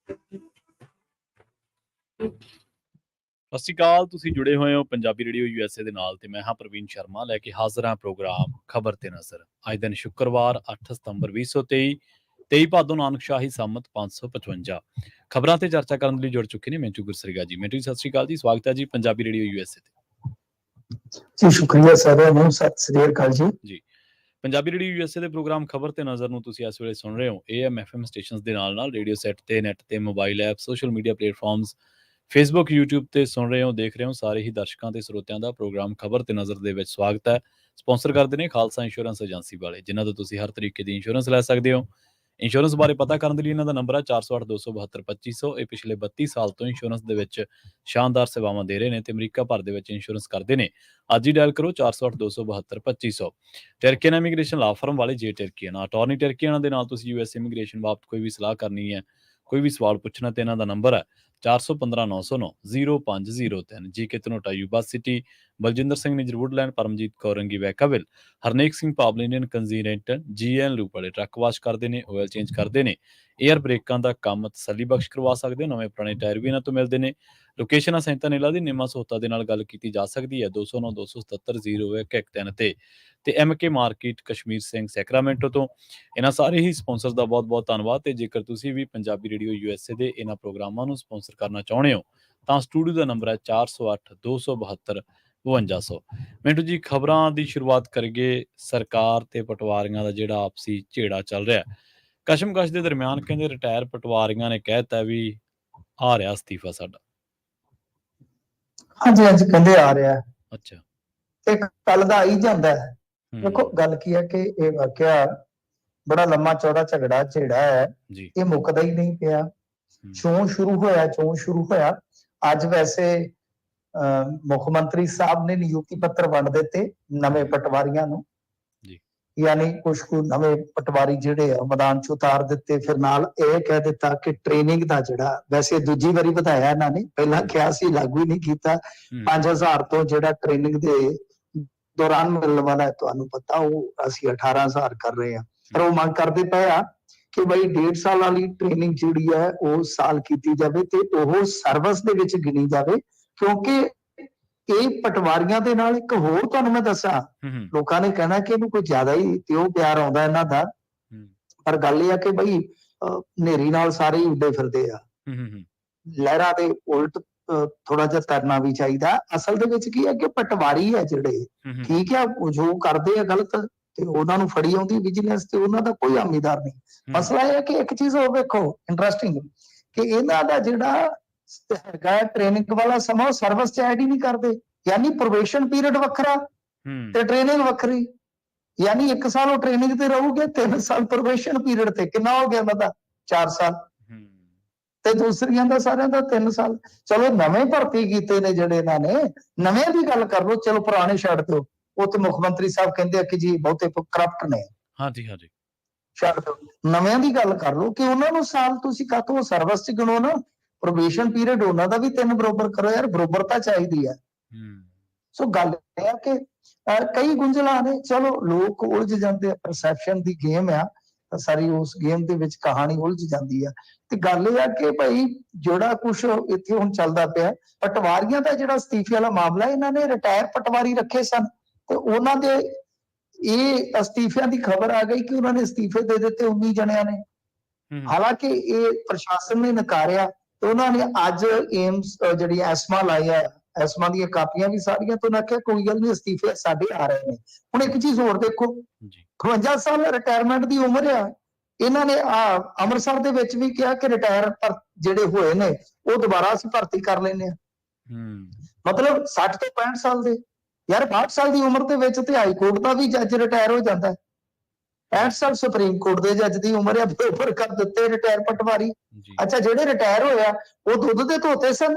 ਸਤਿ ਸ਼੍ਰੀ ਅਕਾਲ। ਤੁਸੀਂ ਜੁੜੇ ਹੋਏ ਹੋ ਪੰਜਾਬੀ ਰੇਡੀਓ USA ਦੇ ਨਾਲ ਤੇ ਮੈਂ ਹਾਂ ਪ੍ਰਵੀਨ ਸ਼ਰਮਾ ਲੈ ਕੇ ਹਾਜ਼ਰ ਹਾਂ ਪ੍ਰੋਗਰਾਮ ਖਬਰ ਤੇ ਨਜ਼ਰ। ਅੱਜ ਦਿਨ ਸ਼ੁੱਕਰਵਾਰ 8 ਸਤੰਬਰ 2023 23 ਭਾਦੋਂ ਨਾਨਕ ਸ਼ਾਹੀ ਸੰਮਤ 555 ਖਬਰਾਂ ਤੇ ਚਰਚਾ ਕਰਨ ਲਈ ਜੁੜ ਚੁੱਕੇ ਨੇ ਮਿੰਟੂ ਗੁਰਸਰੀਗਾ ਜੀ। ਮਿੰਟੂ ਜੀ ਸਤਿ ਸ਼੍ਰੀ ਅਕਾਲ ਜੀ, ਸਵਾਗਤ ਹੈ ਜੀ ਪੰਜਾਬੀ ਰੇਡੀਓ USA ਤੇ। ਜੀ ਸ਼ੁਕਰੀਆ ਸਾਰਿਆਂ ਨੂੰ, ਸਤਿ ਸ੍ਰੀ ਅਕਾਲ ਜੀ। ਪੰਜਾਬੀ ਰੇਡੀਓ USA ਦੇ ਪ੍ਰੋਗਰਾਮ ਖਬਰ ਤੇ ਨਜ਼ਰ ਨੂੰ ਤੁਸੀਂ ਇਸ ਵੇਲੇ ਸੁਣ ਰਹੇ ਹੋ AM FM ਸਟੇਸ਼ਨਸ ਦੇ ਨਾਲ ਰੇਡੀਓ ਸੈਟ ਤੇ, ਨੈਟ ਤੇ, mobile app, social media platforms, Facebook, YouTube ਤੇ ਸੁਣ ਰਹੇ ਹੋ, ਦੇਖ ਰਹੇ ਹੋ। ਸਾਰੇ ਹੀ ਦਰਸ਼ਕਾਂ ਤੇ ਸਰੋਤਿਆਂ ਦਾ ਪ੍ਰੋਗਰਾਮ ਖਬਰ ਤੇ ਨਜ਼ਰ ਦੇ ਵਿੱਚ ਸਵਾਗਤ ਹੈ। ਸਪਾਂਸਰ ਕਰਦੇ ਨੇ ਖਾਲਸਾ ਇੰਸ਼ੋਰੈਂਸ ਏਜੰਸੀ ਵਾਲੇ, ਜਿਨ੍ਹਾਂ ਤੋਂ ਤੁਸੀਂ ਹਰ ਤਰੀਕੇ ਦੀ ਇੰਸ਼ੋਰੈਂਸ ਲੈ ਸਕਦੇ ਹੋ। ਇੰਸ਼ੋਰੈਂਸ ਬਾਰੇ ਪਤਾ ਕਰਨ ਦੇ ਲਈ ਇਹਨਾਂ ਦਾ ਨੰਬਰ ਹੈ 408 272 2500। ਇਹ ਪਿਛਲੇ 32 ਸਾਲ ਤੋਂ ਇੰਸ਼ੋਰੈਂਸ ਦੇ ਵਿੱਚ ਸ਼ਾਨਦਾਰ ਸੇਵਾਵਾਂ ਦੇ ਰਹੇ ਨੇ ਤੇ ਅਮਰੀਕਾ ਭਰ ਦੇ ਵਿੱਚ ਇੰਸ਼ੋਰੈਂਸ ਕਰਦੇ ਨੇ। ਅੱਜ ਹੀ ਡਾਇਲ ਕਰੋ 408 272 2500। ਟਰਕੀਅਨ ਇਮੀਗ੍ਰੇਸ਼ਨ ਲਾ ਫਰਮ ਵਾਲੇ ਜੇ ਟਰਕੀਅਨ ਅਟਾਰਨੀ ਟਰਕੀਅਨ ਦੇ ਨਾਲ ਤੁਸੀਂ US ਇਮੀਗ੍ਰੇਸ਼ਨ ਬਾਬਤ ਕੋਈ ਵੀ ਸਲਾਹ ਕਰਨੀ ਹੈ, ਕੋਈ ਵੀ ਸਵਾਲ ਪੁੱਛਣਾ ਤੇ ਇਹਨਾਂ ਦਾ ਨੰਬਰ ਹੈ 415 909 0503। GK Dhanota Yuba City, Baljinder Singh Nijjar Woodland, Paramjit Kaur Rangi Vacaville, Harnek Singh ਪਾਬਲਿੰਡੀਅਨ ਕੰਜ਼ੀਰੈਂਟ GN ਲੂਪ ਵਾਲੇ ਟਰੱਕ ਵਾਸ਼ ਕਰਦੇ ਨੇ, ਆਇਲ ਚੇਂਜ ਕਰਦੇ ਨੇ, ਏਅਰ ਬ੍ਰੇਕਾਂ ਦਾ ਕੰਮ ਤਸੱਲੀ ਬਖਸ਼ ਕਰਵਾ ਸਕਦੇ ਹੋ। ਨਵੇਂ ਪੁਰਾਣੇ ਟਾਇਰ ਵੀ ਇਹਨਾਂ ਤੋਂ ਮਿਲਦੇ ਨੇ। ਲੋਕੇਸ਼ਨ ਸੈਂਤਾ ਨੀਲਾ ਦੀ ਨਿੰਮਾ ਸਹੂਲਤਾਂ ਦੇ ਨਾਲ ਗੱਲ ਕੀਤੀ ਜਾ ਸਕਦੀ ਹੈ 209 277 0113 ਤੇ MK market Kashmir Singh Sacramento ਤੋਂ। ਇਹਨਾਂ ਸਾਰੇ ਹੀ ਸਪਾਂਸਰਸ ਦਾ ਬਹੁਤ ਬਹੁਤ ਧੰਨਵਾਦ। ਤੇ ਜੇਕਰ ਤੁਸੀਂ ਵੀ ਪੰਜਾਬੀ ਰੇਡੀਓ USA ਦੇ ਇਹਨਾਂ ਪ੍ਰੋਗਰਾਮਾਂ ਨੂੰ ਸਪਾਂਸਰ ਕਰਨਾ ਚਾਹੁੰਦੇ ਹੋ ਤਾਂ ਸਟੂਡੀਓ ਦਾ ਨੰਬਰ ਹੈ 408 272 5200। ਮਿੰਟੂ ਜੀ, ਖਬਰਾਂ ਦੀ ਸ਼ੁਰੂਆਤ ਕਰੀਏ। ਸਰਕਾਰ ਤੇ ਪਟਵਾਰੀਆਂ ਦਾ ਜਿਹੜਾ ਆਪਸੀ ਝੇੜਾ ਚੱਲ ਰਿਹਾ, ਕਸ਼ਮਕਸ਼ ਦੇ ਦਰਮਿਆਨ ਕਹਿੰਦੇ ਰਿਟਾਇਰ ਪਟਵਾਰੀਆਂ ਨੇ ਕਹਿਤਾ ਵੀ ਆ ਰਿਹਾ ਅਸਤੀਫਾ ਸਾਡਾ। ਹਾਂਜੀ ਹਾਂਜੀ, ਕਹਿੰਦੇ ਆ ਰਿਹਾ। ਅੱਛਾ, ਤੇ ਕੱਲ ਦਾ ਆਈ ਜਾਂਦਾ ਹੈ। ਦੇਖੋ ਗੱਲ ਕੀ ਹੈ ਕਿ ਇਹ ਵਾਕਿਆ ਬੜਾ ਲੰਮਾ ਚੌੜਾ ਝਗੜਾ ਝੇੜਾ ਹੈ ਜੀ। ਇਹ ਮੁੱਕਦਾ ਹੀ ਨਹੀਂ ਪਿਆ। ਚੋਣ ਸ਼ੁਰੂ ਹੋਇਆ। ਅੱਜ ਵੈਸੇ ਮੁੱਖ ਮੰਤਰੀ ਸਾਹਿਬ ਨੇ ਨਿਯੁਕਤੀ ਪੱਤਰ ਵੰਡ ਦਿੱਤੇ ਨਵੇਂ ਪਟਵਾਰੀਆਂ ਨੂੰ, ਯਾਨੀ ਕੁਝ ਕੁ ਨਵੇਂ ਪਟਵਾਰੀ ਜਿਹੜੇ ਆ ਮੈਦਾਨ ਚ ਉਤਾਰ ਦਿੱਤੇ। ਫਿਰ ਨਾਲ ਇਹ ਕਹਿ ਦਿੱਤਾ ਕਿ ਟ੍ਰੇਨਿੰਗ ਦਾ ਜਿਹੜਾ ਵੈਸੇ ਦੂਜੀ ਵਾਰੀ ਵਧਾਇਆ ਇਹਨਾਂ ਨੇ, ਪਹਿਲਾਂ ਕਿਹਾ ਸੀ ਲਾਗੂ ਹੀ ਨਹੀਂ ਕੀਤਾ। 5000 ਤੋਂ ਜਿਹੜਾ ਟ੍ਰੇਨਿੰਗ ਦੇ ਦੌਰਾਨ ਮਿਲਣ ਵਾਲਾ ਤੁਹਾਨੂੰ ਪਤਾ, ਉਹ ਅਸੀਂ 18000 ਕਰ ਰਹੇ ਹਾਂ। ਪਰ ਉਹ ਮੰਗ ਕਰਦੇ ਪਏ ਆ ਕਿ ਬਈ 1.5 ਸਾਲ ਵਾਲੀ ਟ੍ਰੇਨਿੰਗ ਜਿਹੜੀ ਹੈ ਉਹ ਸਾਲ ਕੀਤੀ ਜਾਵੇ ਤੇ ਉਹ ਸਰਵਿਸ ਦੇ ਵਿੱਚ ਗਿਣੀ ਜਾਵੇ। ਕਿਉਂਕਿ ਇਹ ਪਟਵਾਰੀਆਂ ਦੇ ਨਾਲ ਇੱਕ ਹੋਰ ਤੁਹਾਨੂੰ ਮੈਂ ਦੱਸਾਂ, ਲੋਕਾਂ ਨੇ ਕਹਿਣਾ ਕਿ ਇਹਨੂੰ ਕੋਈ ਜ਼ਿਆਦਾ ਹੀ ਤਿਉ ਪਿਆਰ ਆਉਂਦਾ ਇਹਨਾਂ ਦਾ, ਪਰ ਗੱਲ ਇਹ ਆ ਕਿ ਬਈ ਹਨੇਰੀ ਨਾਲ ਸਾਰੇ ਹੀ ਉੱਡੇ ਫਿਰਦੇ ਆ। ਲਹਿਰਾਂ ਦੇ ਉਲਟ ਥੋੜਾ ਜਿਹਾ ਤਰਨਾ ਵੀ ਚਾਹੀਦਾ। ਅਸਲ ਦੇ ਵਿੱਚ ਕੀ ਹੈ ਕਿ ਪਟਵਾਰੀ ਹੈ ਜਿਹੜੇ, ਠੀਕ ਹੈ, ਜੋ ਕਰਦੇ ਆ ਗਲਤ ਤੇ ਉਹਨਾਂ ਨੂੰ ਫੜੀ ਆਉਂਦੀ ਵਿਜੀਲੈਂਸ ਤੇ ਉਹਨਾਂ ਦਾ ਕੋਈ ਹਾਮੀਦਾਰ ਨਹੀਂ। ਮਸਲਾ ਇਹ ਹੈ ਕਿ ਇੱਕ ਚੀਜ਼ ਹੋਰ ਵੇਖੋ ਇੰਟਰਸਟਿੰਗ, ਕਿ ਇਹਨਾਂ ਦਾ ਜਿਹੜਾ ਹੈਗਾ ਟ੍ਰੇਨਿੰਗ ਵਾਲਾ ਸਮਾਂ ਉਹ ਸਰਵਿਸ ਚ ਐਡ ਹੀ ਨਹੀਂ ਕਰਦੇ। ਯਾਨੀ ਪ੍ਰੋਬੇਸ਼ਨ ਪੀਰੀਅਡ ਵੱਖਰਾ ਤੇ ਟ੍ਰੇਨਿੰਗ ਵੱਖਰੀ। ਯਾਨੀ 1 ਸਾਲ ਉਹ ਟ੍ਰੇਨਿੰਗ ਤੇ ਰਹੂਗੇ, 3 ਸਾਲ ਪ੍ਰੋਬੇਸ਼ਨ ਪੀਰੀਅਡ ਤੇ। ਕਿੰਨਾ ਹੋ ਗਿਆ ਮਤਲਬ 4 ਸਾਲ ਤੇ ਦੂਸਰੀਆਂ ਦਾ ਸਾਰਿਆਂ ਦਾ 3 ਸਾਲ। ਚਲੋ ਨਵੇਂ ਭਰਤੀ ਕੀਤੇ ਨੇ ਜਿਹੜੇ ਇਹਨਾਂ ਨੇ, ਨਵੇਂ ਦੀ ਗੱਲ ਕਰ ਲਓ, ਚਲੋ ਪੁਰਾਣੇ ਛੱਡ ਦਿਓ। ਉਹ ਤੇ ਮੁੱਖ ਮੰਤਰੀ ਸਾਹਿਬ ਕਹਿੰਦੇ ਆ ਕਿ ਜੀ ਬਹੁਤੇ ਕਰਪਟ ਨੇ, ਹਾਂਜੀ ਹਾਂਜੀ, ਛੱਡ ਦਿਓ। ਨਵਿਆਂ ਦੀ ਗੱਲ ਕਰ ਲਓ ਕਿ ਉਹਨਾਂ ਨੂੰ ਸਾਲ ਤੁਸੀਂ ਕਾਹਤੋਂ ਸਰਵਿਸ ਚ ਗਿਣੋ ਨਾ। ਪ੍ਰੋਬੇਸ਼ਨ ਪੀਰੀਅਡ ਉਹਨਾਂ ਦਾ ਵੀ 3 ਬਰੋਬਰ ਕਰੋ ਯਾਰ, ਬਰੋਬਰਤਾ ਚਾਹੀਦੀ ਹੈ। ਸੋ ਗੱਲ ਇਹ ਆ ਕਿ ਕਈ ਗੁੰਝਲਾਂ ਨੇ। ਚਲੋ ਲੋਕ ਉਲਝ ਜਾਂਦੇ ਆ, ਪਰਸੈਪਸ਼ਨ ਦੀ ਗੇਮ ਆ, ਸਾਰੀ ਉਸ ਗੇਮ ਦੇ ਵਿੱਚ ਕਹਾਣੀ ਉਲਝ ਜਾਂਦੀ ਆ। ਤੇ ਗੱਲ ਇਹ ਆ ਕਿ ਭਾਈ ਜਿਹੜਾ ਕੁਛ ਇੱਥੇ ਹੁਣ ਚੱਲਦਾ ਪਿਆ, ਪਟਵਾਰੀਆਂ ਦਾ ਜਿਹੜਾ ਅਸਤੀਫੇ ਵਾਲਾ ਮਾਮਲਾ, ਇਹਨਾਂ ਨੇ ਰਿਟਾਇਰ ਪਟਵਾਰੀ ਰੱਖੇ ਸਨ ਤੇ ਉਹਨਾਂ ਦੇ ਇਹ ਅਸਤੀਫਿਆਂ ਦੀ ਖਬਰ ਆ ਗਈ ਕਿ ਉਹਨਾਂ ਨੇ ਅਸਤੀਫੇ ਦੇ ਦਿੱਤੇ 19 ਜਣਿਆਂ ਨੇ। ਹਾਲਾਂਕਿ ਇਹ ਪ੍ਰਸ਼ਾਸਨ ਨੇ ਨਕਾਰਿਆ ਤੇ ਉਹਨਾਂ ਨੇ ਅੱਜ ਏਮਸ ਜਿਹੜੀ ਐਸਮਾ ਲਾਈ ਹੈ, ਐਸਮਾ ਦੀਆਂ ਕਾਪੀਆਂ ਵੀ ਸਾਰੀਆਂ ਤੋਂ, ਮੈਂ ਕਿਹਾ ਕੋਈ ਗੱਲ ਨਹੀਂ, ਅਸਤੀਫੇ ਸਾਡੇ ਆ ਰਹੇ ਨੇ। ਹੁਣ ਇੱਕ ਚੀਜ਼ ਹੋਰ ਦੇਖੋ, 52 ਸਾਲ ਰਿਟਾਇਰਮੈਂਟ ਦੀ ਉਮਰ ਆ। ਇਹਨਾਂ ਨੇ ਅੰਮ੍ਰਿਤਸਰ ਦੇ ਵਿੱਚ ਵੀ ਕਿਹਾ ਕਿ ਰਿਟਾਇਰ ਜਿਹੜੇ ਹੋਏ ਨੇ ਉਹ ਦੁਬਾਰਾ ਅਸੀਂ ਭਰਤੀ ਕਰ ਲੈਂਦੇ ਹਾਂ। ਮਤਲਬ 60 ਤੋਂ 65 ਸਾਲ ਦੇ ਯਾਰ, 62 ਸਾਲ ਦੀ ਉਮਰ ਦੇ ਵਿੱਚ ਤੇ ਹਾਈ ਕੋਰਟ ਦਾ ਵੀ ਜੱਜ ਰਿਟਾਇਰ ਹੋ ਜਾਂਦਾ ਹੈ। 65 ਸਾਲ ਸੁਪਰੀਮ ਕੋਰਟ ਦੇ ਜੱਜ ਦੀ ਉਮਰ ਆ, ਬਰੋਬਰ ਕਰ ਦਿੱਤੇ ਰਿਟਾਇਰ ਪਟਵਾਰੀ। ਅੱਛਾ, ਜਿਹੜੇ ਰਿਟਾਇਰ ਹੋਇਆ ਉਹ ਦੁੱਧ ਦੇ ਧੋਤੇ ਸਨ,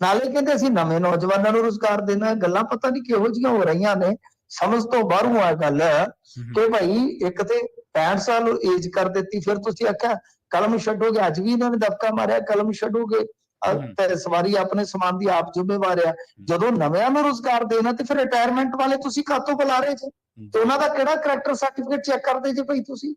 ਨਾਲੇ ਕਹਿੰਦੇ ਅਸੀਂ ਨਵੇਂ ਨੌਜਵਾਨਾਂ ਨੂੰ ਰੁਜ਼ਗਾਰ ਦੇਣਾ। ਗੱਲਾਂ ਪਤਾ ਨਹੀਂ ਕਿਹੋ ਜਿਹੀਆਂ ਹੋ ਰਹੀਆਂ ਨੇ, ਸਮਝ ਤੋਂ ਬਾਹਰੋਂ ਆ ਗੱਲ ਹੈ ਕਿ ਭਾਈ ਇੱਕ ਤੇ 65 ਸਾਲ ਏਜ ਕਰ ਦਿੱਤੀ, ਫਿਰ ਤੁਸੀਂ ਆਖਿਆ ਕਲਮ ਛੱਡੋਗੇ। ਅੱਜ ਵੀ ਇਹਨਾਂ ਨੇ ਦਬਕਾ ਮਾਰਿਆ, ਕਲਮ ਛੱਡੋਗੇ ਤੇ ਸਵਾਰੀ ਆਪਣੇ ਸਮਾਨ ਦੀ ਆਪ ਜ਼ਿੰਮੇਵਾਰ ਆ। ਜਦੋਂ ਨਵਿਆਂ ਨੂੰ ਰੁਜ਼ਗਾਰ ਦੇਣਾ ਤੇ ਫਿਰ ਰਿਟਾਇਰਮੈਂਟ ਵਾਲੇ ਤੁਸੀਂ ਕਾਹਤੋਂ ਬੁਲਾ ਰਹੇ ਜੇ? ਤੇ ਉਹਨਾਂ ਦਾ ਕਿਹੜਾ ਕਰੈਕਟਰ ਸਰਟੀਫਿਕੇਟ ਚੈੱਕ ਕਰਦੇ ਜੇ ਭਾਈ ਤੁਸੀਂ?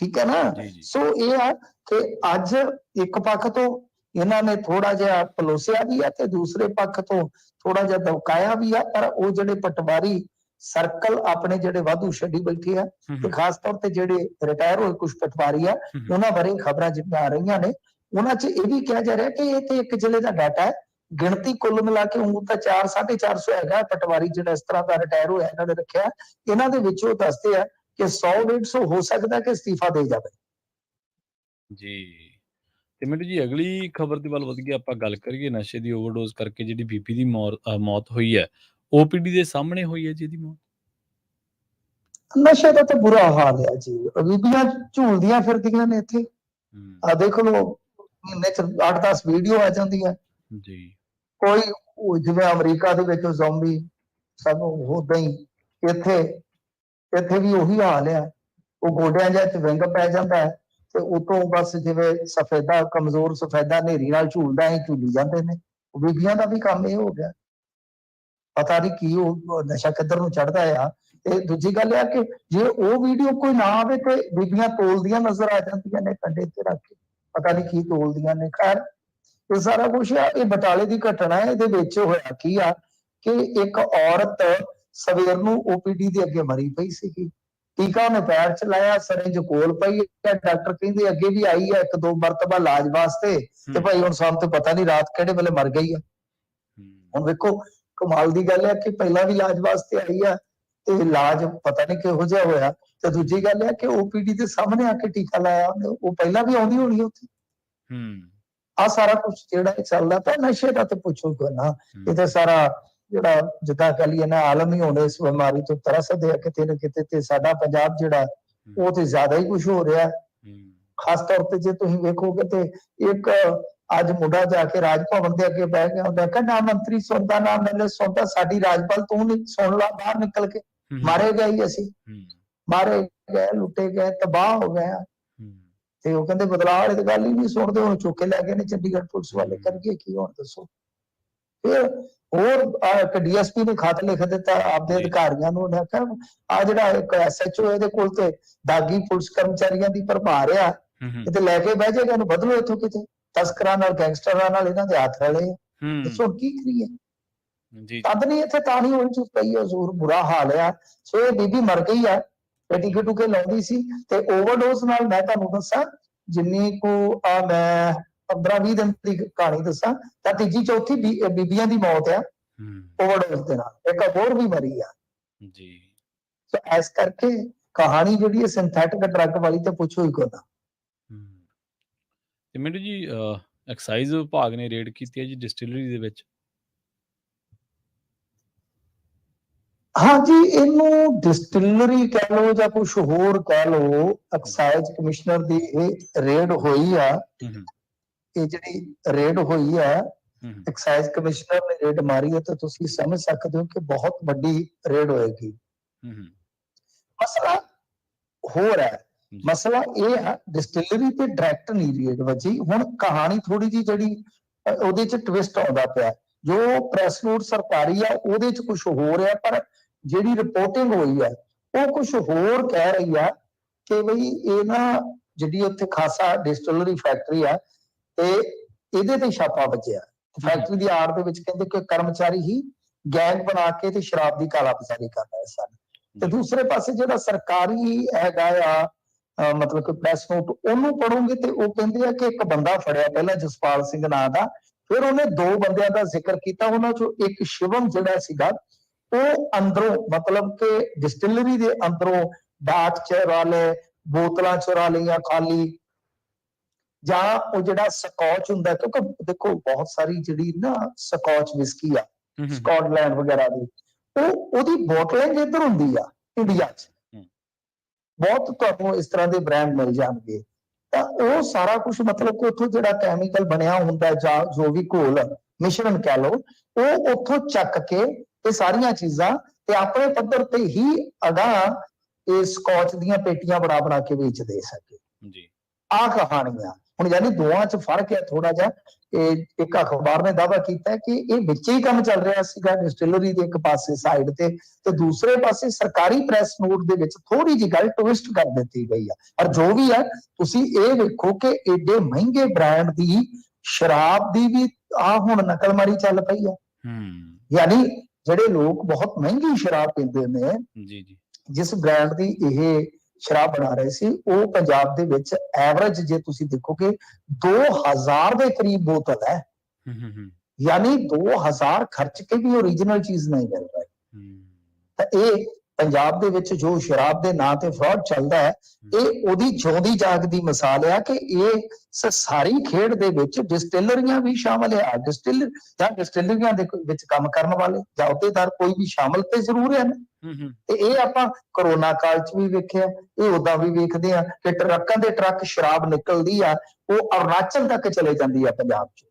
ਠੀਕ ਹੈ ਨਾ। ਜੀ ਜੀ ਸੋ ਇਹ ਆ ਕਿ ਅੱਜ ਇੱਕ ਪੱਖ ਤੋਂ ਇਹਨਾਂ ਨੇ ਥੋੜਾ ਜਿਹਾ ਪਲੋਸਿਆ ਵੀ ਆ ਤੇ ਦੂਸਰੇ ਪੱਖ ਤੋਂ ਥੋੜਾ ਜਿਹਾ ਦਵਕਾਇਆ ਵੀ ਆ, ਪਰ ਉਹ ਜਿਹੜੇ ਪਟਵਾਰੀ ਸਰਕਲ ਆਪਣੇ ਜਿਹੜੇ ਵਾਧੂ ਛੱਡੀ ਬੈਠੇ ਆ, ਤੇ ਖਾਸ ਤੌਰ ਤੇ ਜਿਹੜੇ ਰਿਟਾਇਰ ਹੋਏ ਕੁਝ ਪਟਵਾਰੀ ਆ, ਉਹਨਾਂ ਬਾਰੇ ਖਬਰਾਂ ਜਿਹੜੀਆਂ ਆ ਰਹੀਆਂ ਨੇ, ਉਹਨਾਂ 'ਚ ਇਹ ਵੀ ਕਿਹਾ ਜਾ ਰਿਹਾ ਕਿ ਇਹ ਤੇ ਇੱਕ ਜ਼ਿਲ੍ਹੇ ਦਾ ਡਾਟਾ ਹੈ, ਗਿਣਤੀ ਕੁੱਲ ਮਿਲਾ ਕੇ ਉਹ ਤਾਂ 400-450 ਹੈਗਾ ਪਟਵਾਰੀ ਜਿਹੜਾ ਇਸ ਤਰ੍ਹਾਂ ਦਾ ਰਿਟਾਇਰ ਹੋਇਆ ਇਹਨਾਂ ਨੇ ਰੱਖਿਆ। ਇਹਨਾਂ ਦੇ ਵਿੱਚ ਉਹ ਦੱਸਦੇ ਆ ਕਿ 100-150 ਹੋ ਸਕਦਾ ਕਿ ਅਸਤੀਫਾ ਦੇ ਜਾਵੇ ਜੀ। ਤੇ ਮੈਨੂੰ ਜੀ ਅਗਲੀ ਖਬਰ ਦੇ ਵੱਲ ਵਧ ਕੇ ਆਪਾਂ ਗੱਲ ਕਰੀਏ, ਨਸ਼ੇ ਦੀ ਓਵਰਡੋਜ਼ ਕਰਕੇ ਜਿਹੜੀ ਬੀਬੀ ਦੀ ਮੌਤ ਹੋਈ ਹੈ, ਓਪੀਡੀ ਦੇ ਸਾਹਮਣੇ ਹੋਈ ਹੈ ਜੀ ਇਹਦੀ ਮੌਤ। ਨਸ਼ੇ ਦਾ ਤਾਂ ਬੁਰਾ ਹਾਲ ਹੈ ਜੀ, ਬੀਬੀਆਂ ਝੂਲਦੀਆਂ ਫਿਰਦੀਆਂ ਨੇ ਇੱਥੇ, ਆ ਦੇਖ ਲਓ ਮਹੀਨੇ 'ਚ 8-10 ਵੀਡੀਓ ਆ ਜਾਂਦੀਆਂ ਜੀ। ਕੋਈ ਜਿਵੇਂ ਅਮਰੀਕਾ ਦੇ ਵਿੱਚ ਜ਼ੋਂਬੀ ਸਾਨੂੰ ਉਦਾਂ ਹੀ ਇੱਥੇ ਵੀ ਉਹੀ ਹਾਲ ਆ, ਉਹ ਗੋਡਿਆਂ ਜਿਹੇ 'ਚ ਵਿੰਗ ਪੈ ਜਾਂਦਾ ਹੈ ਤੇ ਉਤੋਂ ਬਸ ਜਿਵੇਂ ਸਫੈਦਾ ਕਮਜ਼ੋਰ ਸਫੈਦਾ ਹਨੇਰੀ ਨਾਲ ਝੂਲਦਾ ਹੀ ਝੂਲੀ ਜਾਂਦੇ ਨੇ। ਬੀਬੀਆਂ ਦਾ ਵੀ ਕੰਮ ਇਹ ਹੋ ਗਿਆ, ਪਤਾ ਨਹੀਂ ਕੀ ਉਹ ਨਸ਼ਾ ਕਿੱਧਰ ਨੂੰ ਚੜਦਾ ਆ। ਤੇ ਦੂਜੀ ਗੱਲ ਇਹ ਕਿ ਜੇ ਉਹ ਵੀਡੀਓ ਕੋਈ ਨਾ ਆਵੇ ਤੇ ਬੀਬੀਆਂ ਤੋਲਦੀਆਂ ਨਜ਼ਰ ਆ ਜਾਂਦੀਆਂ ਨੇ ਕੰਡੇ ਤੇ ਰੱਖ ਕੇ, ਪਤਾ ਨਹੀਂ ਕੀ ਤੋਲਦੀਆਂ ਨੇ। ਖੈਰ ਇਹ ਸਾਰਾ ਕੁਛ ਆ, ਇਹ ਬਟਾਲੇ ਦੀ ਘਟਨਾ ਹੈ। ਇਹਦੇ ਵਿੱਚ ਹੋਇਆ ਕੀ ਆ ਕਿ ਇੱਕ ਔਰਤ ਸਵੇਰ ਨੂੰ ਓਪੀਡੀ ਦੇ ਅੱਗੇ ਮਰੀ ਪਈ ਸੀਗੀ, ਟੀਕਾ ਉਹਨੇ ਪੈਰ 'ਚ ਲਾਇਆ, ਸਿਰਿੰਜ ਕੋਲ ਪਈ ਹੈ, ਡਾਕਟਰ ਕਹਿੰਦੇ ਅੱਗੇ ਵੀ ਆਈ ਹੈ 1-2 ਮਰਤਬਾ ਇਲਾਜ ਵਾਸਤੇ, ਤੇ ਭਾਈ ਹੁਣ ਸਾਨੂੰ ਤੇ ਪਤਾ ਨਹੀਂ ਰਾਤ ਕਿਹੜੇ ਵੇਲੇ ਮਰ ਗਈ ਆ। ਹੁਣ ਵੇਖੋ ਕਮਾਲ ਦੀ ਗੱਲ ਹੈ ਕਿ ਪਹਿਲਾਂ ਵੀ ਇਲਾਜ ਵਾਸਤੇ ਆਈ ਆ ਤੇ ਇਲਾਜ ਪਤਾ ਨਹੀਂ ਕਿਹੋ ਜਿਹਾ ਹੋਇਆ, ਤੇ ਦੂਜੀ ਗੱਲ ਹੈ ਕਿ ਓਪੀਡੀ ਦੇ ਸਾਹਮਣੇ ਆ ਕੇ ਟੀਕਾ ਲਾਇਆ, ਉਹ ਪਹਿਲਾਂ ਵੀ ਆਉਂਦੀ ਹੋਣੀ ਉੱਥੇ। ਆ ਸਾਰਾ ਕੁਝ ਜਿਹੜਾ ਚੱਲਦਾ ਪਿਆ ਨਸ਼ੇ ਦਾ ਤੇ ਪੁੱਛੋ ਕੋਈ ਨਾ, ਇਹ ਤੇ ਸਾਰਾ ਜਿਹੜਾ ਜਿੱਦਾਂ ਕਹ ਲਈਏ ਨਾ ਆਲਮ ਹੀ ਹੋਣੇ ਇਸ ਬਿਮਾਰੀ ਤੋਂ ਤਰਸਦੇ ਆ ਕਿਤੇ ਨਾ ਕਿਤੇ, ਤੇ ਸਾਡਾ ਪੰਜਾਬ ਜਿਹੜਾ ਉਹ ਤੇ ਜ਼ਿਆਦਾ ਹੀ ਕੁਝ ਹੋ ਰਿਹਾ। ਖਾਸ ਤੌਰ ਤੇ ਜੇ ਤੁਸੀਂ ਵੇਖੋਗੇ ਤੇ ਇੱਕ ਅੱਜ ਮੁੰਡਾ ਜਾ ਕੇ ਰਾਜ ਭਵਨ ਦੇ ਅੱਗੇ ਬਹਿ ਗਿਆ, ਉਹਨੇ ਕਿਹਾ ਨਾ ਮੰਤਰੀ ਸੁਣਦਾ ਨਾ ਮੈਨੂੰ ਸੁਣਦਾ, ਸਾਡੀ ਰਾਜਪਾਲ ਤੂੰ ਨਹੀਂ ਸੁਣ ਲਾ, ਬਾਹਰ ਨਿਕਲ ਕੇ ਮਾਰੇ ਗਏ, ਅਸੀਂ ਮਾਰੇ ਗਏ, ਲੁੱਟੇ ਗਏ, ਤਬਾਹ ਹੋ ਗਏ। ਤੇ ਉਹ ਕਹਿੰਦੇ ਬਦਲਾਅ ਵਾਲੀ ਤਾਂ ਗੱਲ ਹੀ ਨਹੀਂ ਸੁਣਦੇ, ਹੁਣ ਚੁੱਕ ਕੇ ਲੈ ਗਏ ਨੇ ਚੰਡੀਗੜ੍ਹ ਪੁਲਿਸ ਵਾਲੇ, ਕਰੀਏ ਕੀ ਹੁਣ ਦੱਸੋ। ਫਿਰ ਹੋਰ ਇੱਕ ਡੀਐਸਪੀ ਨੇ ਖਤ ਲਿਖ ਦਿੱਤਾ ਆਪਦੇ ਅਧਿਕਾਰੀਆਂ ਨੂੰ, ਉਹਨੇ ਆਖਿਆ ਆ ਜਿਹੜਾ ਇੱਕ ਐਸਐਚਓ ਇਹਦੇ ਕੋਲ ਤੇ ਦਾਗੀ ਪੁਲਿਸ ਕਰਮਚਾਰੀਆਂ ਦੀ ਭਰਮਾਰ ਆ, ਕਿਤੇ ਲੈ ਕੇ ਬਹਿ ਜਾਏਗਾ, ਇਹਨੂੰ ਬਦਲੋ ਇੱਥੋਂ, ਕਿਤੇ ਤਸਕਰਾਂ ਨਾਲ ਗੈਂਗਸਟਰਾਂ ਨਾਲ ਇਹਨਾਂ ਦੇ ਹੱਥ ਰਲੇ ਆ, ਦੱਸੋ ਕੀ ਕਰੀਏ। ਤਦ ਨਹੀਂ ਇੱਥੇ ਤਾਂ ਨਹੀਂ ਹੋਣੀ ਚੁੱਕ ਪਈ ਹਜ਼ੂਰ, ਬੁਰਾ ਹਾਲ ਆ। ਸੋ ਇਹ ਬੀਬੀ ਮਰ ਗਈ ਆ, ਟੀਕੇ ਟੂਕੇ ਲਾਉਂਦੀ ਸੀ ਤੇ ਓਵਰਡੋਜ਼ ਨਾਲ, ਮੈਂ ਤੁਹਾਨੂੰ ਦੱਸਾਂ ਜਿੰਨੀ ਕੁ ਮੈਂ 15-20 ਦਿਨ ਦੀ ਕਹਾਣੀ ਦੱਸਾਂ ਤਾਂ ਤੀਜੀ ਚੌਥੀ ਬੀਬੀਆਂ ਦੀ ਮੌਤ ਆ ਓਵਰਡੋਜ਼ ਦੇ ਨਾਲ, ਇੱਕ ਹੋਰ ਵੀ ਮਰੀ ਆ ਜੀ। ਸੋ ਇਸ ਕਰਕੇ ਕਹਾਣੀ ਜਿਹੜੀ ਹੈ ਸਿੰਥੈਟਿਕ ਡਰੱਗ ਵਾਲੀ ਤੇ ਪੁੱਛੋ ਹੀ ਕੋਨਾ। ਤੇ ਮੈਨੂੰ ਜੀ ਐਕਸਾਈਜ਼ ਵਿਭਾਗ ਨੇ ਰੇਡ ਕੀਤੀ ਹੈ ਜੀ ਡਿਸਟਿਲਰੀ ਦੇ ਵਿੱਚ। ਹਾਂਜੀ, ਇਹਨੂੰ ਡਿਸਟਿਲਰੀ ਕਹਿ ਲਓ ਜਾਂ ਕੁਝ ਹੋਰ ਕਹਿ ਲਓ, ਐਕਸਾਈਜ਼ ਕਮਿਸ਼ਨਰ ਦੀ ਇਹ ਰੇਡ ਹੋਈ ਆ। ਇਹ ਜਿਹੜੀ ਰੇਡ ਹੋਈ ਆ ਐਕਸਾਈਜ਼ ਕਮਿਸ਼ਨਰ ਨੇ ਰੇਡ ਮਾਰੀ ਹੈ, ਤਾਂ ਤੁਸੀਂ ਸਮਝ ਸਕਦੇ ਹੋ ਕਿ ਬਹੁਤ ਵੱਡੀ ਰੇਡ ਹੋਏਗੀ। ਮਸਲਾ ਹੋਰ ਹੈ, ਮਸਲਾ ਇਹ ਹੈ ਡਿਸਟਿਲਰੀ ਤੇ ਡਾਇਰੈਕਟ ਨਹੀਂ ਰੇਡ ਵੱਜੀ। ਹੁਣ ਕਹਾਣੀ ਥੋੜੀ ਜੀ ਜਿਹੜੀ ਉਹਦੇ 'ਚ ਟਵਿਸਟ ਆਉਂਦਾ ਪਿਆ, ਜੋ ਪ੍ਰੈਸ ਨੋਟ ਸਰਕਾਰੀ ਆ ਉਹਦੇ 'ਚ ਕੁਝ ਹੋ ਰਿਹਾ, ਪਰ ਜਿਹੜੀ ਰਿਪੋਰਟਿੰਗ ਹੋਈ ਹੈ ਉਹ ਕੁਝ ਹੋਰ ਕਹਿ ਰਹੀ ਆ ਕਿ ਬਈ ਇਹ ਨਾ ਜਿਹੜੀ ਉੱਥੇ ਖਾਸਾ ਡਿਸਟਿਲਰੀ ਫੈਕਟਰੀ ਆ ਤੇ ਇਹਦੇ ਤੇ ਛਾਪਾ ਵੱਜਿਆ। ਫੈਕਟਰੀ ਦੀ ਆੜ ਦੇ ਵਿੱਚ ਕਹਿੰਦੇ ਕਿ ਕਰਮਚਾਰੀ ਹੀ ਗੈਂਗ ਬਣਾ ਕੇ ਤੇ ਸ਼ਰਾਬ ਦੀ ਕਾਲਾਬਾਜ਼ਾਰੀ ਕਰ ਰਹੇ ਸਨ। ਤੇ ਦੂਸਰੇ ਪਾਸੇ ਜਿਹੜਾ ਸਰਕਾਰੀ ਹੈਗਾ ਆ ਮਤਲਬ ਕਿ ਪ੍ਰੈਸ ਨੋਟ, ਉਹਨੂੰ ਪੜੋਗੇ ਤੇ ਉਹ ਕਹਿੰਦੇ ਆ ਕਿ ਇੱਕ ਬੰਦਾ ਫੜਿਆ ਪਹਿਲਾਂ ਜਸਪਾਲ ਸਿੰਘ ਨਾਂ ਦਾ, ਫਿਰ ਉਹਨੇ 2 ਬੰਦਿਆਂ ਦਾ ਜ਼ਿਕਰ ਕੀਤਾ, ਉਹਨਾਂ ਚੋਂ ਇੱਕ ਸ਼ਿਵਮ ਜਿਹੜਾ ਸੀਗਾ ਉਹ ਅੰਦਰੋਂ ਮਤਲਬ ਕਿ ਡਿਸਟਿਲਰੀ ਦੇ ਅੰਦਰੋਂ ਡਾਟ ਚੁਰਾ ਲਏ, ਬੋਤਲਾਂ ਚੁਰਾ ਲਈਆਂ ਖਾਲੀ, ਜਾਂ ਉਹ ਜਿਹੜਾ ਸਕੌਚ ਹੁੰਦਾ, ਕਿਉਂਕਿ ਦੇਖੋ ਬਹੁਤ ਸਾਰੀ ਜਿਹੜੀ ਨਾ ਸਕੌਚ ਵਿਸਕੀ ਆ ਸਕਾਟਲੈਂਡ ਵਗੈਰਾ ਦੀ, ਉਹਦੀ ਬੋਟਲਿੰਗ ਇੱਧਰ ਹੁੰਦੀ ਆ ਇੰਡੀਆ 'ਚ, ਬਹੁਤ ਤੁਹਾਨੂੰ ਇਸ ਤਰ੍ਹਾਂ ਦੇ ਬ੍ਰਾਂਡ ਮਿਲ ਜਾਣਗੇ। ਤਾਂ ਉਹ ਸਾਰਾ ਕੁਝ ਮਤਲਬ ਕਿ ਉੱਥੋਂ ਜਿਹੜਾ ਕੈਮੀਕਲ ਬਣਿਆ ਹੁੰਦਾ ਜਾਂ ਜੋ ਵੀ ਘੋਲ ਮਿਸ਼ਰਣ ਕਹਿ ਲਓ, ਉਹ ਉੱਥੋਂ ਚੱਕ ਕੇ ਇਹ ਸਾਰੀਆਂ ਚੀਜ਼ਾਂ ਤੇ ਆਪਣੇ ਪੱਧਰ ਤੇ ਹੀ ਅਗਾਂਹ ਇਹ ਸਕੌਚ ਦੀਆਂ ਪੇਟੀਆਂ ਬਣਾ ਕੇ ਵੇਚਦੇ ਸਕੇ ਜੀ। ਆਹ ਕਹਾਣੀਆਂ ਹੁਣ ਯਾਨੀ ਦੋਵਾਂ 'ਚ ਫਰਕ ਹੈ ਥੋੜਾ ਜਿਹਾ। ਇੱਕ ਅਖਬਾਰ ਨੇ ਦਾਅਵਾ ਕੀਤਾ ਕਿ ਇਹ ਵਿੱਚੇ ਹੀ ਕੰਮ ਚੱਲ ਰਿਹਾ ਸੀਗਾ ਡਿਸਟਿਲਰੀ ਦੇ ਇੱਕ ਪਾਸੇ ਸਾਈਡ ਤੇ ਦੂਸਰੇ ਪਾਸੇ ਸਰਕਾਰੀ ਪ੍ਰੈਸ ਨੋਟ ਦੇ ਵਿੱਚ ਥੋੜੀ ਜਿਹੀ ਗੱਲ ਟਵਿਸਟ ਕਰ ਦਿੱਤੀ ਗਈ ਆ। ਔਰ ਜੋ ਵੀ ਹੈ ਤੁਸੀਂ ਇਹ ਵੇਖੋ ਕਿ ਏਡੇ ਮਹਿੰਗੇ ਬ੍ਰਾਂਡ ਦੀ ਸ਼ਰਾਬ ਦੀ ਵੀ ਹੁਣ ਨਕਲਮਾਰੀ ਚੱਲ ਪਈ ਆ। ਯਾਨੀ ਜਿਹੜੇ ਲੋਕ ਬਹੁਤ ਮਹਿੰਗੀ ਸ਼ਰਾਬ ਪੀਂਦੇ ਨੇ, ਜੀ ਜੀ, ਜਿਸ ਬ੍ਰਾਂਡ ਦੀ ਇਹ ਸ਼ਰਾਬ ਬਣਾ ਰਹੇ ਸੀ, ਉਹ ਪੰਜਾਬ ਦੇ ਵਿੱਚ ਐਵਰੇਜ ਜੇ ਤੁਸੀਂ ਦੇਖੋਗੇ 2000 ਦੇ ਕਰੀਬ ਬੋਤਲ ਹੈ। ਯਾਨੀ 2000 ਖਰਚ ਕੇ ਵੀ ਓਰੀਜਨਲ ਚੀਜ਼ ਨਹੀਂ ਮਿਲ ਰਹੀ। ਤਾਂ ਇਹ ਪੰਜਾਬ ਦੇ ਵਿੱਚ ਜੋ ਸ਼ਰਾਬ ਦੇ ਨਾਂ ਤੇ ਫਰਾਡ ਚੱਲਦਾ ਹੈ, ਇਹ ਉਹਦੀ ਜਿਉਂਦੀ ਜਾਗਦੀ ਮਿਸਾਲ ਆ ਕਿ ਇਹ ਸਾਰੀ ਖੇਡ ਦੇ ਵਿੱਚ ਡਿਸਟਿਲਰੀਆਂ ਵੀ ਸ਼ਾਮਲ ਆ। ਡਿਸਟਿਲਰੀਆਂ ਦੇ ਵਿੱਚ ਕੰਮ ਕਰਨ ਵਾਲੇ ਜਾਂ ਅਹੁਦੇਦਾਰ ਕੋਈ ਵੀ ਸ਼ਾਮਲ ਤੇ ਜ਼ਰੂਰ ਹਨ। ਤੇ ਇਹ ਆਪਾਂ ਕਰੋਨਾ ਕਾਲ 'ਚ ਵੀ ਵੇਖਿਆ, ਇਹ ਉਦਾਂ ਵੀ ਵੇਖਦੇ ਆ ਕਿ ਟਰੱਕਾਂ ਦੇ ਟਰੱਕ ਸ਼ਰਾਬ ਨਿਕਲਦੀ ਆ, ਉਹ ਅਰੁਣਾਚਲ ਤੱਕ ਚਲੇ ਜਾਂਦੀ ਆ ਪੰਜਾਬ 'ਚ।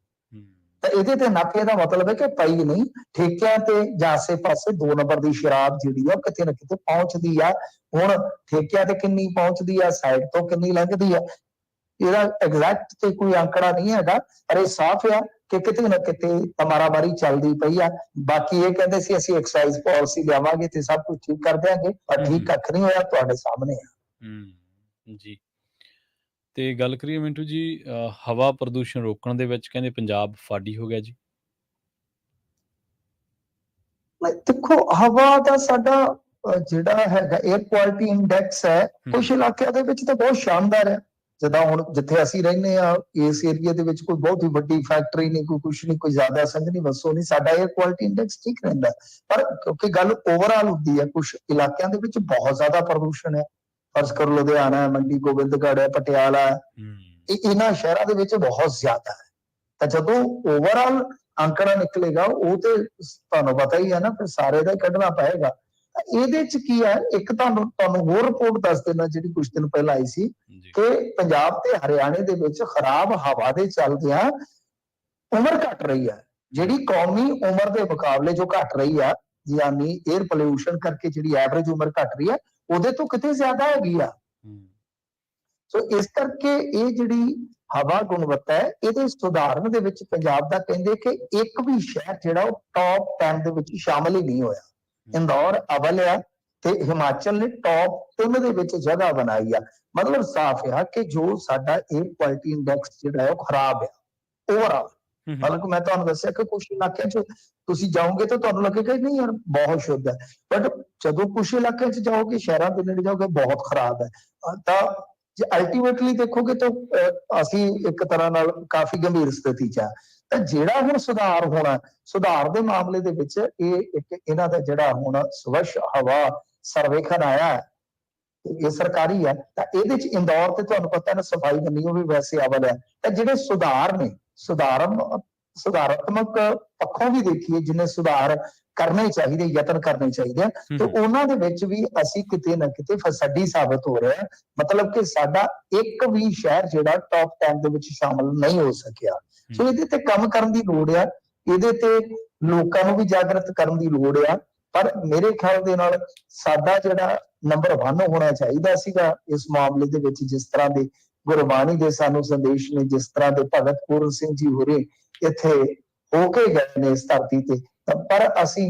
ਤਾਂ ਇਹਦੇ ਤੇ ਨਾਕੇ ਦਾ ਮਤਲਬ ਹੈ ਕਿ ਪਈ ਨਹੀਂ, ਠੇਕਿਆਂ ਤੇ ਜਾਂ ਆਸੇ ਪਾਸੇ 2 ਨੰਬਰ ਦੀ ਸ਼ਰਾਬ ਜਿਹੜੀ ਆ ਕਿਤੇ ਨਾ ਕਿਤੇ ਪਹੁੰਚਦੀ ਆ। ਹੁਣ ਠੇਕਿਆਂ ਤੇ ਕਿੰਨੀ ਪਹੁੰਚਦੀ ਆ, ਸਾਈਡ ਤੋਂ ਕਿੰਨੀ ਲੰਘਦੀ ਆ, ਇਹਦਾ ਐਗਜ਼ੈਕਟ ਤੇ ਕੋਈ ਅੰਕੜਾ ਨਹੀਂ ਹੈਗਾ, ਪਰ ਇਹ ਸਾਫ਼ ਆ ਕਿ ਕਿਤੇ ਨਾ ਕਿਤੇ ਮਾਰਾਮਾਰੀ ਚੱਲਦੀ ਪਈ ਆ। ਬਾਕੀ ਇਹ ਕਹਿੰਦੇ ਸੀ ਅਸੀਂ ਐਕਸਾਈਜ਼ ਪਾਲਿਸੀ ਲਿਆਵਾਂਗੇ ਤੇ ਸਭ ਕੁਝ ਠੀਕ ਕਰ ਦਿਆਂਗੇ, ਪਰ ਠੀਕ ਕੱਖ ਨਹੀਂ ਹੋਇਆ, ਤੁਹਾਡੇ ਸਾਹਮਣੇ ਆ। ਜੀ, ਤੇ ਗੱਲ ਕਰੀਏ ਮਿੰਟੂ ਜੀ ਹਵਾ ਪ੍ਰਦੂਸ਼ਣ ਰੋਕਣ ਦੇ ਵਿੱਚ ਕਹਿੰਦੇ ਪੰਜਾਬ ਫਾਡੀ ਹੋ ਗਿਆ ਜੀ। ਦੇਖੋ, ਹਵਾ ਦਾ ਸਾਡਾ ਜਿਹੜਾ ਹੈਗਾ 에ਅਰ ਕੁਆਲਿਟੀ ਇੰਡੈਕਸ ਹੈ, ਕੁਝ ਇਲਾਕਿਆਂ ਦੇ ਵਿੱਚ ਤਾਂ ਬਹੁਤ ਸ਼ਾਨਦਾਰ ਹੈ। ਜਿੱਦਾਂ ਹੁਣ ਜਿੱਥੇ ਅਸੀਂ ਰਹਿੰਦੇ ਆ, ਇਸ ਏਰੀਆ ਦੇ ਵਿੱਚ ਕੋਈ ਬਹੁਤ ਹੀ ਵੱਡੀ ਫੈਕਟਰੀ ਨਹੀਂ, ਕੋਈ ਕੁਛ ਨਹੀਂ, ਕੋਈ ਜ਼ਿਆਦਾ ਸੰਘਣੀ ਵਸੋਂ ਨਹੀਂ, ਸਾਡਾ 에ਅਰ ਕੁਆਲਿਟੀ ਇੰਡੈਕਸ ਠੀਕ ਰਹਿੰਦਾ। ਪਰ ਕਿਉਂਕਿ ਗੱਲ ਓਵਰਆਲ ਹੁੰਦੀ ਹੈ, ਕੁਝ ਇਲਾਕਿਆਂ ਦੇ ਵਿੱਚ ਬਹੁਤ ਜ਼ਿਆਦਾ ਪ੍ਰਦੂਸ਼ਣ ਹੈ। ਫਰਜ਼ ਕਰੋ ਲੁਧਿਆਣਾ, ਮੰਡੀ ਗੋਬਿੰਦਗੜ੍ਹ ਹੈ, ਪਟਿਆਲਾ, ਇਹਨਾਂ ਸ਼ਹਿਰਾਂ ਦੇ ਵਿੱਚ ਬਹੁਤ ਜ਼ਿਆਦਾ ਹੈ। ਤਾਂ ਜਦੋਂ ਓਵਰਆਲ ਅੰਕੜਾ ਨਿਕਲੇਗਾ, ਉਹ ਤੇ ਤੁਹਾਨੂੰ ਪਤਾ ਹੀ ਹੈ ਨਾ, ਫਿਰ ਸਾਰੇ ਦਾ ਹੀ ਕੱਢਣਾ ਪਏਗਾ। ਇਹਦੇ ਚ ਕੀ ਹੈ, ਇੱਕ ਤੁਹਾਨੂੰ ਹੋਰ ਰਿਪੋਰਟ ਦੱਸ ਦੇਣਾ ਜਿਹੜੀ ਕੁਝ ਦਿਨ ਪਹਿਲਾਂ ਆਈ ਸੀ ਕਿ ਪੰਜਾਬ ਤੇ ਹਰਿਆਣੇ ਦੇ ਵਿੱਚ ਖਰਾਬ ਹਵਾ ਦੇ ਚੱਲਦਿਆਂ ਉਮਰ ਘਟ ਰਹੀ ਹੈ। ਜਿਹੜੀ ਕੌਮੀ ਉਮਰ ਦੇ ਮੁਕਾਬਲੇ ਜੋ ਘਟ ਰਹੀ ਆ, ਯਾਨੀ 에ਅਰ ਪੋਲਿਊਸ਼ਨ ਕਰਕੇ ਜਿਹੜੀ ਐਵਰੇਜ ਉਮਰ ਘਟ ਰਹੀ ਹੈ, ਉਹਦੇ ਤੋਂ ਕਿਤੇ ਜ਼ਿਆਦਾ ਹੈਗੀ ਆ। ਸੋ ਇਸ ਕਰਕੇ ਇਹ ਜਿਹੜੀ ਹਵਾ ਗੁਣਵੱਤਾ ਹੈ, ਇਹਦੇ ਸੁਧਾਰਨ ਦੇ ਵਿੱਚ ਪੰਜਾਬ ਦਾ ਕਹਿੰਦੇ ਕਿ ਇੱਕ ਵੀ ਸ਼ਹਿਰ ਜਿਹੜਾ ਉਹ ਟੌਪ 10 ਦੇ ਵਿੱਚ ਸ਼ਾਮਲ ਹੀ ਨਹੀਂ ਹੋਇਆ। ਇੰਦੌਰ ਅਵਲ ਆ ਤੇ ਹਿਮਾਚਲ ਨੇ ਟੌਪ 3 ਦੇ ਵਿੱਚ ਜਗ੍ਹਾ ਬਣਾਈ ਆ। ਮਤਲਬ ਸਾਫ਼ ਆ ਕਿ ਜੋ ਸਾਡਾ 에ਅਰ ਕੁਆਲਿਟੀ ਇੰਡੈਕਸ ਜਿਹੜਾ ਹੈ ਉਹ ਖਰਾਬ ਆ ਓਵਰਆਲ। ਮਤਲਬ ਮੈਂ ਤੁਹਾਨੂੰ ਦੱਸਿਆ ਕਿ ਕੁਝ ਇਲਾਕਿਆਂ 'ਚ ਤੁਸੀਂ ਜਾਓਗੇ ਤਾਂ ਤੁਹਾਨੂੰ ਲੱਗੇਗਾ ਨਹੀਂ ਯਾਰ ਬਹੁਤ ਸ਼ੁੱਧ ਹੈ, ਬਟ ਜਦੋਂ ਕੁਝ ਇਲਾਕਿਆਂ 'ਚ ਜਾਓਗੇ, ਸ਼ਹਿਰਾਂ ਦੇ ਨੇੜੇ ਜਾਓਗੇ, ਬਹੁਤ ਖਰਾਬ ਹੈ। ਤਾਂ ਜੇ ਅਲਟੀਮੇਟਲੀ ਦੇਖੋਗੇ ਤਾਂ ਅਸੀਂ ਇੱਕ ਤਰ੍ਹਾਂ ਨਾਲ ਕਾਫੀ ਗੰਭੀਰ ਸਥਿਤੀ 'ਚ ਆ। ਤਾਂ ਜਿਹੜਾ ਹੁਣ ਸੁਧਾਰ ਹੋਣਾ, ਸੁਧਾਰ ਦੇ ਮਾਮਲੇ ਦੇ ਵਿੱਚ ਇੱਕ ਇਹਨਾਂ ਦਾ ਜਿਹੜਾ ਹੁਣ ਸਵੱਛ ਹਵਾ ਸਰਵੇਖਣ ਆਇਆ, ਇਹ ਸਰਕਾਰੀ ਹੈ, ਤਾਂ ਇਹਦੇ 'ਚ ਇੰਦੌਰ ਤੇ ਤੁਹਾਨੂੰ ਪਤਾ ਨਾ ਸਫਾਈ ਬੰਨੀ, ਉਹ ਵੀ ਵੈਸੇ ਅਵਲ ਹੈ। ਤਾਂ ਜਿਹੜੇ ਸੁਧਾਰ ਨੇ, ਸੁਧਾਰਾਤਮਕ ਪੱਖੋਂ ਵੀ ਦੇਖੀਏ, ਜਿੰਨੇ ਸੁਧਾਰ ਕਰਨੇ ਚਾਹੀਦੇ, ਯਤਨ ਕਰਨੇ ਚਾਹੀਦੇ, ਤੇ ਉਹਨਾਂ ਦੇ ਵਿੱਚ ਵੀ ਅਸੀਂ ਕਿਤੇ ਨਾ ਕਿਤੇ ਫਸਾਡੀ ਸਾਬਤ ਹੋ ਰਿਹਾ। ਮਤਲਬ ਕਿ ਸਾਡਾ ਇੱਕ ਵੀ ਸ਼ਹਿਰ ਜਿਹੜਾ ਟੌਪ 10 ਦੇ ਵਿੱਚ ਸ਼ਾਮਲ ਨਹੀਂ ਹੋ ਸਕਿਆ। ਸੋ ਇਹਦੇ ਤੇ ਕੰਮ ਕਰਨ ਦੀ ਲੋੜ ਆ, ਇਹਦੇ ਤੇ ਲੋਕਾਂ ਨੂੰ ਵੀ ਜਾਗਰਤ ਕਰਨ ਦੀ ਲੋੜ ਆ। ਪਰ ਮੇਰੇ ਖਿਆਲ ਦੇ ਨਾਲ ਸਾਡਾ ਜਿਹੜਾ ਨੰਬਰ 1 ਹੋਣਾ ਚਾਹੀਦਾ ਸੀਗਾ ਇਸ ਮਾਮਲੇ ਦੇ ਵਿੱਚ, ਜਿਸ ਤਰ੍ਹਾਂ ਦੇ ਗੁਰਬਾਣੀ ਦੇ ਸਾਨੂੰ ਸੰਦੇਸ਼ ਨੇ, ਜਿਸ ਤਰ੍ਹਾਂ ਦੇ ਭਗਤ ਪੂਰਨ ਸਿੰਘ ਜੀ ਹੋਰੇ ਇੱਥੇ ਹੋ ਕੇ ਗਏ ਨੇ ਇਸ ਧਰਤੀ ਤੇ, ਪਰ ਅਸੀਂ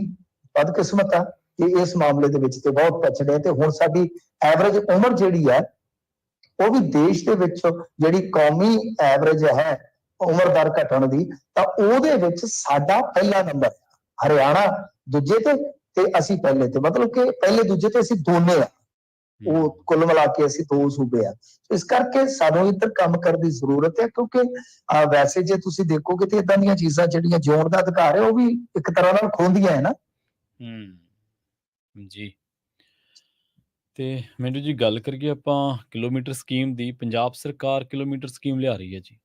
ਬਦਕਿਸਮਤ ਆ ਕਿ ਇਸ ਮਾਮਲੇ ਦੇ ਵਿੱਚ ਤੇ ਬਹੁਤ ਪਛੜੇ। ਤੇ ਹੁਣ ਸਾਡੀ ਐਵਰੇਜ ਉਮਰ ਜਿਹੜੀ ਹੈ, ਉਹ ਵੀ ਦੇਸ਼ ਦੇ ਵਿੱਚ ਜਿਹੜੀ ਕੌਮੀ ਐਵਰੇਜ ਹੈ ਉਮਰ ਦਰ ਘਟਣ ਦੀ, ਤਾਂ ਉਹਦੇ ਵਿੱਚ ਸਾਡਾ ਪਹਿਲਾ ਨੰਬਰ, ਹਰਿਆਣਾ ਦੂਜੇ ਤੇ ਅਸੀਂ ਪਹਿਲੇ ਤੇ। ਮਤਲਬ ਕਿ ਪਹਿਲੇ ਦੂਜੇ ਤੇ ਅਸੀਂ ਦੋਨੇ ਆ, ਉਹ ਕੁੱਲ ਮਿਲਾ ਕੇ ਅਸੀਂ 2 ਸੂਬੇ ਆ। ਇਸ ਕਰਕੇ ਸਾਨੂੰ ਇੱਧਰ ਕੰਮ ਕਰਨ ਦੀ ਜ਼ਰੂਰਤ ਹੈ, ਕਿਉਂਕਿ ਵੈਸੇ ਜੇ ਤੁਸੀਂ ਦੇਖੋਗੇ ਤੇ ਇਦਾਂ ਦੀਆਂ ਚੀਜ਼ਾਂ ਜਿਹੜੀਆਂ ਜਿਉਣ ਦਾ ਅਧਿਕਾਰ ਹੈ, ਉਹ ਵੀ ਇੱਕ ਤਰ੍ਹਾਂ ਨਾਲ ਖੋਹਦੀਆਂ ਹੈ ਨਾ। ਜੀ, ਤੇ ਮੈਨੂੰ ਜੀ ਗੱਲ ਕਰੀਏ ਆਪਾਂ ਕਿਲੋਮੀਟਰ ਸਕੀਮ ਦੀ, ਪੰਜਾਬ ਸਰਕਾਰ ਕਿਲੋਮੀਟਰ ਸਕੀਮ ਲਿਆ ਰਹੀ ਹੈ ਜੀ।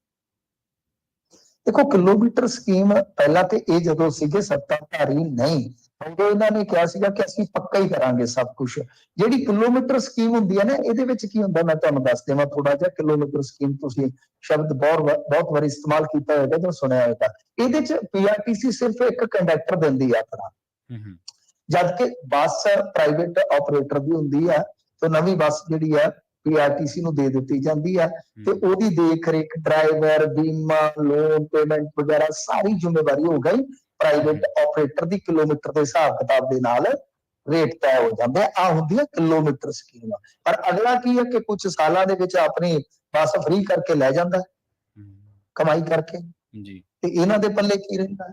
ਦੇਖੋ, ਕਿਲੋਮੀਟਰ ਸਕੀਮ ਪਹਿਲਾਂ ਤੇ ਇਹ ਜਦੋਂ ਸੀਗੇ ਸੱਤਾਧਾਰੀ ਨਹੀਂ, ਉਦੋਂ ਇਹਨਾਂ ਨੇ ਕਿਹਾ ਸੀਗਾ ਕਿ ਅਸੀਂ ਪੱਕਾ ਹੀ ਕਰਾਂਗੇ ਸਭ ਕੁਝ। ਜਿਹੜੀ ਕਿਲੋਮੀਟਰ ਸਕੀਮ ਹੁੰਦੀ ਹੈ ਨਾ, ਇਹਦੇ ਵਿੱਚ ਕੀ ਹੁੰਦਾ ਮੈਂ ਤੁਹਾਨੂੰ ਦੱਸ ਦੇਵਾਂ ਥੋੜਾ ਜਿਹਾ। ਕਿਲੋਮੀਟਰ ਸਕੀਮ ਤੁਸੀਂ ਸ਼ਬਦ ਬਹੁਤ ਵਾਰੀ ਇਸਤੇਮਾਲ ਕੀਤਾ ਹੋਵੇਗਾ ਜਾਂ ਸੁਣਿਆ ਹੋਵੇਗਾ। ਇਹਦੇ ਚ ਪੀਆਰਟੀਸੀ ਸਿਰਫ ਇੱਕ ਕੰਡਕਟਰ ਦਿੰਦੀ ਆ ਆਪਣਾ, ਜਦ ਕਿ ਬੱਸ ਪ੍ਰਾਈਵੇਟ ਆਪਰੇਟਰ ਦੀ ਹੁੰਦੀ ਆ। ਤੇ ਨਵੀਂ ਬੱਸ ਜਿਹੜੀ ਹੈ ਪੀਆਰਟੀਸੀ ਨੂੰ ਦੇ ਦਿੱਤੀ ਜਾਂਦੀ ਹੈ ਤੇ ਉਹਦੀ ਦੇਖ ਰੇਖ ਡਰਾਈਵਰ, ਬੀਮਾ, ਲੋਨ, ਪੇਮੈਂਟ ਵਗੈਰਾ ਸਾਰੀ ਜ਼ਿੰਮੇਵਾਰੀ ਹੋ ਗਈ ਪ੍ਰਾਈਵੇਟ ਆਪਰੇਟਰ ਦੀ। ਕਿਲੋਮੀਟਰ ਦੇ ਹਿਸਾਬ ਕਿਤਾਬ ਦੇ ਨਾਲ ਰੇਟ ਤੈਅ ਹੋ ਜਾਂਦੇ ਆ ਹੁੰਦੀ ਹੈ ਕਿਲੋਮੀਟਰ ਸਕੀਮ। ਪਰ ਅਗਲਾ ਕੀ ਹੈ ਕਿ ਕੁਝ ਸਾਲਾਂ ਦੇ ਵਿੱਚ ਆਪਣੀ ਬੱਸ ਫ੍ਰੀ ਕਰਕੇ ਲੈ ਜਾਂਦਾ ਕਮਾਈ ਕਰਕੇ ਜੀ ਤੇ ਇਹਨਾਂ ਦੇ ਪੱਲੇ ਕੀ ਰਹਿੰਦਾ।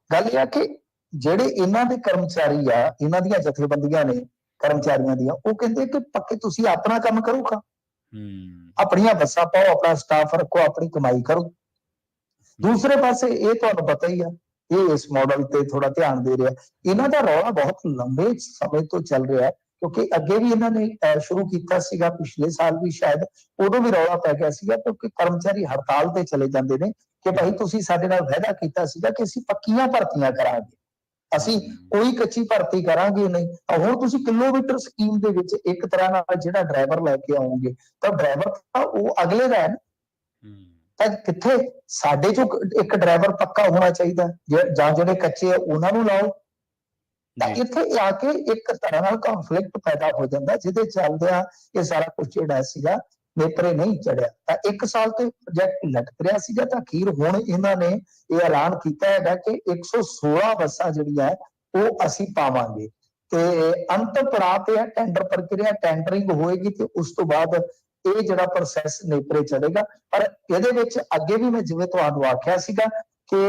ਗੱਲ ਇਹ ਆ ਕਿ ਜਿਹੜੇ ਇਹਨਾਂ ਦੇ ਕਰਮਚਾਰੀ ਆ, ਇਹਨਾਂ ਦੀਆਂ ਜਥੇਬੰਦੀਆਂ ਨੇ ਕਰਮਚਾਰੀਆਂ ਦੀਆਂ, ਉਹ ਕਹਿੰਦੇ ਕਿ ਪੱਕੇ ਤੁਸੀਂ ਆਪਣਾ ਕੰਮ ਕਰੋਗਾ, ਆਪਣੀਆਂ ਬੱਸਾਂ ਪਾਓ, ਆਪਣਾ ਸਟਾਫ ਰੱਖੋ, ਆਪਣੀ ਕਮਾਈ ਕਰੋ। ਦੂਸਰੇ ਪਾਸੇ ਇਹ ਤੁਹਾਨੂੰ ਪਤਾ ਹੀ ਆ, ਇਹ ਇਸ ਮਾਡਲ ਤੇ ਥੋੜਾ ਧਿਆਨ ਦੇ ਰਿਹਾ। ਇਹਨਾਂ ਦਾ ਰੌਲਾ ਬਹੁਤ ਲੰਬੇ ਸਮੇਂ ਤੋਂ ਚੱਲ ਰਿਹਾ, ਕਿਉਂਕਿ ਅੱਗੇ ਵੀ ਇਹਨਾਂ ਨੇ ਸ਼ੁਰੂ ਕੀਤਾ ਸੀਗਾ, ਪਿਛਲੇ ਸਾਲ ਵੀ ਸ਼ਾਇਦ ਉਦੋਂ ਵੀ ਰੌਲਾ ਪੈ ਗਿਆ ਸੀਗਾ, ਕਿਉਂਕਿ ਕਰਮਚਾਰੀ ਹੜਤਾਲ ਤੇ ਚਲੇ ਜਾਂਦੇ ਨੇ ਕਿ ਭਾਈ ਤੁਸੀਂ ਸਾਡੇ ਨਾਲ ਵਾਅਦਾ ਕੀਤਾ ਸੀਗਾ ਕਿ ਅਸੀਂ ਪੱਕੀਆਂ ਭਰਤੀਆਂ ਕਰਾਂਗੇ, ਅਸੀਂ ਕੋਈ ਕੱਚੀ ਭਰਤੀ ਕਰਾਂਗੇ ਨਹੀਂ। ਹੁਣ ਤੁਸੀਂ ਕਿਲੋਮੀਟਰ ਸਕੀਮ ਦੇ ਵਿੱਚ ਇੱਕ ਤਰ੍ਹਾਂ ਨਾਲ ਜਿਹੜਾ ਡਰਾਈਵਰ ਲੈ ਕੇ ਆਉਂਗੇ ਤਾਂ ਡਰਾਈਵਰ ਤਾਂ ਉਹ ਅਗਲੇ ਦਾ ਹੈ, ਤਾਂ ਕਿੱਥੇ ਸਾਡੇ ਚੋਂ ਇੱਕ ਡਰਾਈਵਰ ਪੱਕਾ ਹੋਣਾ ਚਾਹੀਦਾ, ਜਾਂ ਜਿਹੜੇ ਕੱਚੇ ਆ ਉਹਨਾਂ ਨੂੰ ਲਾਓ। ਤਾਂ ਇੱਥੇ ਆ ਕੇ ਇੱਕ ਤਰ੍ਹਾਂ ਨਾਲ ਕੰਫਲਿਕਟ ਪੈਦਾ ਹੋ ਜਾਂਦਾ, ਜਿਹਦੇ ਚੱਲਦਿਆਂ ਇਹ ਸਾਰਾ ਕੁਝ ਜਿਹੜਾ ਸੀਗਾ ਨੇਪਰੇ ਨਹੀਂ ਚੜਿਆ। ਤਾਂ 1 ਸਾਲ ਤੇ ਪ੍ਰੋਜੈਕਟ ਲਟਕ ਰਿਹਾ ਸੀਗਾ, ਤਾਂ ਅਖੀਰ ਹੁਣ ਇਹਨਾਂ ਨੇ ਇਹ ਐਲਾਨ ਕੀਤਾ ਹੈਗਾ ਕਿ 116 ਬੱਸਾਂ ਜਿਹੜੀਆਂ ਉਹ ਅਸੀਂ ਪਾਵਾਂਗੇ ਤੇ ਅੰਤਿਮ ਪੜਾਅ ਤੇ ਹੈ ਟੈਂਡਰ ਪ੍ਰਕਿਰਿਆ, ਟੈਂਡਰਿੰਗ ਹੋਏਗੀ ਤੇ ਉਸ ਤੋਂ ਬਾਅਦ ਇਹ ਜਿਹੜਾ ਪ੍ਰੋਸੈਸ ਨੇਪਰੇ ਚੜੇਗਾ। ਪਰ ਇਹਦੇ ਵਿੱਚ ਅੱਗੇ ਵੀ ਮੈਂ ਜਿਵੇਂ ਤੁਹਾਨੂੰ ਆਖਿਆ ਸੀਗਾ ਕਿ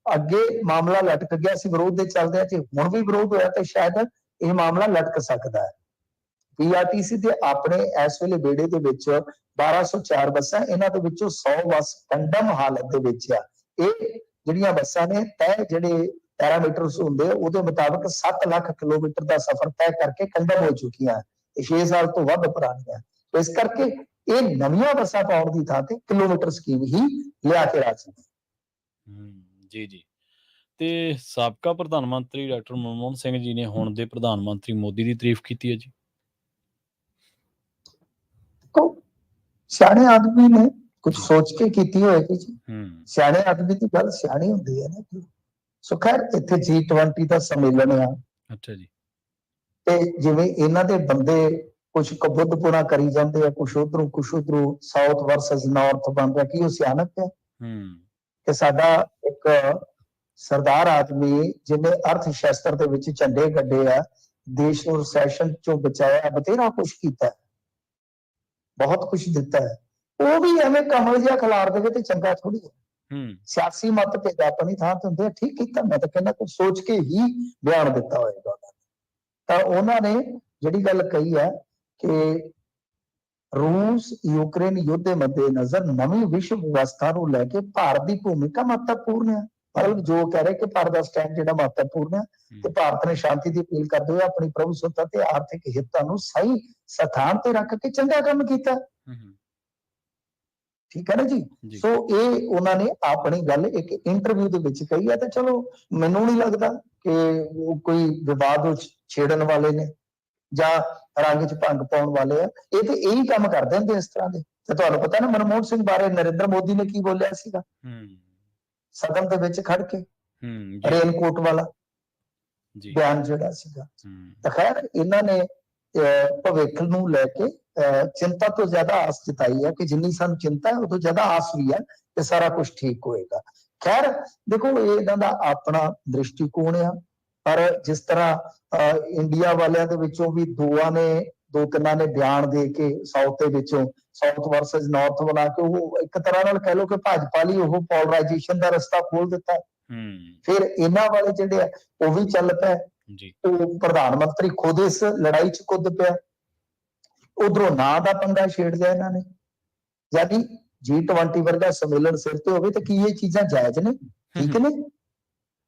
ਅੱਗੇ ਮਾਮਲਾ ਲਟਕ ਗਿਆ ਸੀ ਵਿਰੋਧ ਦੇ ਚੱਲਦਿਆਂ, ਜੇ ਹੁਣ ਵੀ ਵਿਰੋਧ ਹੋਇਆ ਤਾਂ ਸ਼ਾਇਦ ਇਹ ਮਾਮਲਾ ਲਟਕ ਸਕਦਾ ਹੈ। ਪੀਆਰਟੀਸੀ ਦੇ ਆਪਣੇ ਇਸ ਵੇਲੇ ਬੇੜੇ ਦੇ ਵਿੱਚ 1204 ਬੱਸਾਂ, ਇਹਨਾਂ ਦੇ ਵਿੱਚੋਂ 100 ਬੱਸ ਕੰਡਮ ਹਾਲਤ ਦੇ ਵਿੱਚ ਆ। ਇਹ ਜਿਹੜੀਆਂ ਬੱਸਾਂ ਨੇ ਤੈਅ ਜਿਹੜੇ ਪੈਰਾਮੀਟਰਸ ਹੁੰਦੇ ਉਹਦੇ ਮੁਤਾਬਕ 7 ਲੱਖ ਕਿਲੋਮੀਟਰ ਦਾ ਸਫ਼ਰ ਤੈਅ ਕਰਕੇ ਕੰਡਮ ਹੋ ਚੁੱਕੀਆਂ, ਇਹ 6 ਸਾਲ ਤੋਂ ਵੱਧ ਪੁਰਾਣੀਆਂ। ਇਸ ਕਰਕੇ ਇਹ ਨਵੀਆਂ ਬੱਸਾਂ ਪਾਉਣ ਦੀ ਥਾਂ ਤੇ ਕਿਲੋਮੀਟਰ ਸਕੀਮ ਹੀ ਲਿਆ ਕੇ ਰਾਜੀ। ਜੀ ਜੀ। ਤੇ ਸਾਬਕਾ ਪ੍ਰਧਾਨ ਮੰਤਰੀ ਡਾਕਟਰ ਮਨਮੋਹਨ ਸਿੰਘ ਜੀ ਨੇ ਹੁਣ ਦੇ ਪ੍ਰਧਾਨ ਮੰਤਰੀ ਮੋਦੀ ਦੀ ਤਾਰੀਫ ਕੀਤੀ ਹੈ ਜੀ। ਸਿਆਣੇ ਆਦਮੀ ਨੇ ਕੁਝ ਸੋਚ ਕੇ ਕੀਤੀ ਹੋਏਗੀ ਜੀ। ਸਿਆਣੇ ਆਦਮੀ ਦੀ ਗੱਲ ਸਿਆਣੀ ਹੁੰਦੀ ਹੈ ਨਾ। ਸੋ ਖੈਰ ਇੱਥੇ G20 ਦਾ ਸੰਮੇਲਨ ਆ। ਅੱਛਾ ਜੀ। ਤੇ ਜਿਵੇਂ ਇਹਨਾਂ ਦੇ ਬੰਦੇ ਕੁਝ ਕਬੁੱਧਪੁਣਾ ਕਰੀ ਜਾਂਦੇ ਆ, ਕੁਛ ਉਧਰੋਂ ਸਾਊਥ ਵਰਸਸ ਨਾਰਥ ਬਣ ਰਿਹਾ, ਕੀ ਉਹ ਸਿਆਣਪ ਹੈ ਕਿ ਸਾਡਾ ਇੱਕ ਸਰਦਾਰ ਆਦਮੀ ਜਿਹਨੇ ਅਰਥ ਸ਼ਾਸਤਰ ਦੇ ਵਿੱਚ ਝੰਡੇ ਗੱਡੇ ਆ, ਦੇਸ਼ ਨੂੰ ਰਿਸੈਸ਼ਨ ਚੋਂ ਬਚਾਇਆ, ਬਥੇਰਾ ਕੁਛ ਕੀਤਾ, ਬਹੁਤ ਕੁਛ ਦਿੱਤਾ ਹੈ, ਉਹ ਵੀ ਐਵੇਂ ਕਮਲ ਜਿਹਾ ਖਿਲਾਰ ਦੇਵੇ ਤੇ ਚੰਗਾ ਥੋੜੀ ਹੈ। ਸਿਆਸੀ ਮਤ ਭੇਦ ਆਪਣੀ ਥਾਂ ਤੇ ਹੁੰਦੇ, ਠੀਕ ਕੀਤਾ। ਮੈਂ ਤਾਂ ਕਹਿੰਦਾ ਕੁਝ ਸੋਚ ਕੇ ਹੀ ਬਿਆਨ ਦਿੱਤਾ ਹੋਏਗਾ। ਤਾਂ ਉਹਨਾਂ ਨੇ ਜਿਹੜੀ ਗੱਲ ਕਹੀ ਹੈ ਕਿ ਰੂਸ ਯੂਕਰੇਨ ਯੁੱਧ ਦੇ ਮੱਦੇਨਜ਼ਰ ਨਵੀਂ ਵਿਸ਼ਵ ਵਿਵਸਥਾ ਨੂੰ ਲੈ ਕੇ ਭਾਰਤ ਦੀ ਭੂਮਿਕਾ ਮਹੱਤਵਪੂਰਨ ਹੈ। ਮਤਲਬ ਜੋ ਕਹਿ ਰਹੇ ਕਿ ਭਾਰਤ ਦਾ ਸਟੈਂਡ ਜਿਹੜਾ ਮਹੱਤਵਪੂਰਨ ਹੈ ਤੇ ਭਾਰਤ ਨੇ ਸ਼ਾਂਤੀ ਦੀ ਅਪੀਲ ਕਰਦੇ ਹੋਏ ਆਪਣੀ ਪ੍ਰਭੂਸੱਤਾ ਤੇ ਆਰਥਿਕ ਹਿੱਤਾਂ ਨੂੰ ਸਹੀ ਸਥਾਨ ਤੇ ਰੱਖ ਕੇ ਚੰਗਾ ਕੰਮ ਕੀਤਾ। ਠੀਕ ਹੈ ਨਾ ਜੀ। ਸੋ ਇਹ ਉਹਨਾਂ ਨੇ ਆਪਣੀ ਗੱਲ ਇੱਕ ਇੰਟਰਵਿਊ ਦੇ ਵਿੱਚ ਕਹੀ ਹੈ। ਤੇ ਚਲੋ ਮੈਨੂੰ ਨਹੀਂ ਲੱਗਦਾ ਕਿ ਉਹ ਕੋਈ ਵਿਵਾਦ ਛੇੜਨ ਵਾਲੇ ਨੇ ਜਾਂ ਰੰਗ 'ਚ ਭੰਗ ਪਾਉਣ ਵਾਲੇ ਆ। ਇਹ ਤੇ ਇਹੀ ਕੰਮ ਕਰਦੇ ਹੁੰਦੇ ਇਸ ਤਰ੍ਹਾਂ ਦੇ। ਤੇ ਤੁਹਾਨੂੰ ਪਤਾ ਨਾ ਮਨਮੋਹਨ ਸਿੰਘ ਬਾਰੇ ਨਰਿੰਦਰ ਮੋਦੀ ਨੇ ਕੀ ਬੋਲਿਆ ਸੀਗਾ ਸਦਨ ਦੇ ਵਿੱਚ ਖੜ ਕੇ, ਰੇਨਕੋਟ ਵਾਲਾ ਬਿਆਨ ਜਿਹੜਾ ਸੀਗਾ। ਤਾਂ ਖੈਰ ਇਹਨਾਂ ਨੇ ਭਵਿੱਖ ਨੂੰ ਲੈ ਕੇ ਚਿੰਤਾ ਤੋਂ ਜ਼ਿਆਦਾ ਆਸ ਜਤਾਈ ਹੈ ਕਿ ਜਿੰਨੀ ਸਾਨੂੰ ਚਿੰਤਾ ਹੈ ਉਦੋਂ ਜ਼ਿਆਦਾ ਆਸ ਵੀ ਹੈ ਕਿ ਸਾਰਾ ਕੁਝ ਠੀਕ ਹੋਏਗਾ। ਖੈਰ ਦੇਖੋ ਇਹ ਇਹਨਾਂ ਦਾ ਆਪਣਾ ਦ੍ਰਿਸ਼ਟੀਕੋਣ ਆ। ਪਰ ਜਿਸ ਤਰ੍ਹਾਂ ਇੰਡੀਆ ਵਾਲਿਆਂ ਦੇ ਵਿੱਚੋਂ ਵੀ ਦੋ ਤਿੰਨਾਂ ਨੇ ਬਿਆਨ ਦੇ ਕੇ ਸਾਊਥ ਦੇ ਵਿੱਚੋਂ ਸਾਊਥ ਵਰਸਸ ਨਾਰਥ ਬਣਾ ਕੇ ਉਹ ਇੱਕ ਤਰ੍ਹਾਂ ਨਾਲ ਕਹਿ ਲਓ ਕਿ ਭਾਜਪਾ ਲਈ ਉਹ ਪੋਲਰਾਈਜੇਸ਼ਨ ਦਾ ਰਸਤਾ ਖੋਲ ਦਿੱਤਾ। ਫਿਰ ਇਹਨਾਂ ਵਾਲੇ ਜਿਹੜੇ ਆ ਉਹ ਵੀ ਚੱਲ ਪਏ। ਉਹ ਪ੍ਰਧਾਨ ਮੰਤਰੀ ਖੁਦ ਇਸ ਲੜਾਈ 'ਚ ਕੁੱਦ ਪਿਆ। ਉਧਰੋਂ ਨਾਂ ਦਾ ਪੰਗਾ ਛੇੜ ਲਿਆ ਇਹਨਾਂ ਨੇ। ਜਦ G20 ਵਰਗਾ ਸੰਮੇਲਨ ਸਿਰ ਤੇ ਹੋਵੇ ਤਾਂ ਕੀ ਇਹ ਚੀਜ਼ਾਂ ਜਾਇਜ਼ ਨੇ? ਠੀਕ ਨੇ।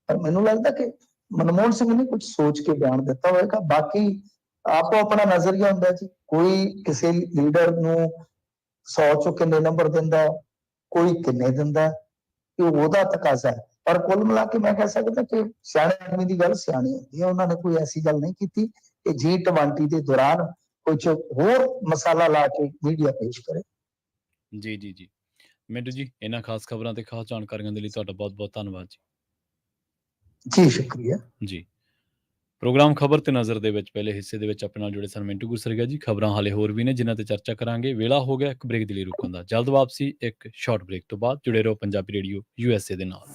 ਪਰ ਮੈਨੂੰ ਲੱਗਦਾ ਕਿ ਮਨਮੋਹਨ ਸਿੰਘ ਨੇ ਕੁਝ ਸੋਚ ਕੇ ਬਿਆਨ ਦਿੱਤਾ ਹੋਏਗਾ। ਬਾਕੀ ਆਪੋ ਆਪਣਾ ਨਜ਼ਰੀਆ ਹੁੰਦਾ ਜੀ। ਕੋਈ ਕਿਸੇ ਲੀਡਰ ਨੂੰ 100 ਚੋਂ ਕਿੰਨੇ ਨੰਬਰ ਦਿੰਦਾ, ਕੋਈ ਕਿੰਨੇ ਦਿੰਦਾ, ਇਹ ਉਹਦਾ ਤਕਾਜ਼ਾ ਹੈ। ਪਰ ਕੁੱਲ ਮਿਲਾ ਕੇ ਮੈਂ ਕਹਿ ਸਕਦਾ ਕਿ ਸਿਆਣੇ ਆਦਮੀ ਦੀ ਗੱਲ ਸਿਆਣੀ ਹੁੰਦੀ ਹੈ। ਉਹਨਾਂ ਨੇ ਕੋਈ ਐਸੀ ਗੱਲ ਨਹੀਂ ਕੀਤੀ ਕਿ G20 ਦੇ ਦੌਰਾਨ ਕੁਝ ਹੋਰ ਮਸਾਲਾ ਲਾ ਕੇ ਮੀਡੀਆ ਪੇਸ਼ ਕਰੇ। ਜੀ ਜੀ ਜੀ ਮਿੰਟੂ ਜੀ, ਇਹਨਾਂ ਖਾਸ ਖਬਰਾਂ ਤੇ ਖਾਸ ਜਾਣਕਾਰੀਆਂ ਦੇ ਲਈ ਤੁਹਾਡਾ ਬਹੁਤ ਬਹੁਤ ਧੰਨਵਾਦ ਜੀ। ਜੀ ਸ਼ੁਕਰੀਆ ਜੀ। ਪ੍ਰੋਗਰਾਮ ਖਬਰ ਤੇ ਨਜ਼ਰ ਦੇ ਵਿੱਚ ਪਹਿਲੇ ਹਿੱਸੇ ਦੇ ਵਿੱਚ ਆਪਣੇ ਨਾਲ ਜੁੜੇ ਸਨ ਮਿੰਟੂ ਗੁਰਸਰੀਆ ਜੀ। ਖਬਰਾਂ ਹਾਲੇ ਹੋਰ ਵੀ ਨੇ ਜਿਨ੍ਹਾਂ ਤੇ ਚਰਚਾ ਕਰਾਂਗੇ। ਵੇਲਾ ਹੋ ਗਿਆ ਇੱਕ ਬ੍ਰੇਕ ਦੇ ਲਈ ਰੁਕਣ ਦਾ। ਜਲਦ ਵਾਪਸੀ ਇੱਕ ਸ਼ਾਰਟ ਬ੍ਰੇਕ ਤੋਂ ਬਾਅਦ। ਜੁੜੇ ਰਹੋ ਪੰਜਾਬੀ ਰੇਡੀਓ USA ਦੇ ਨਾਲ।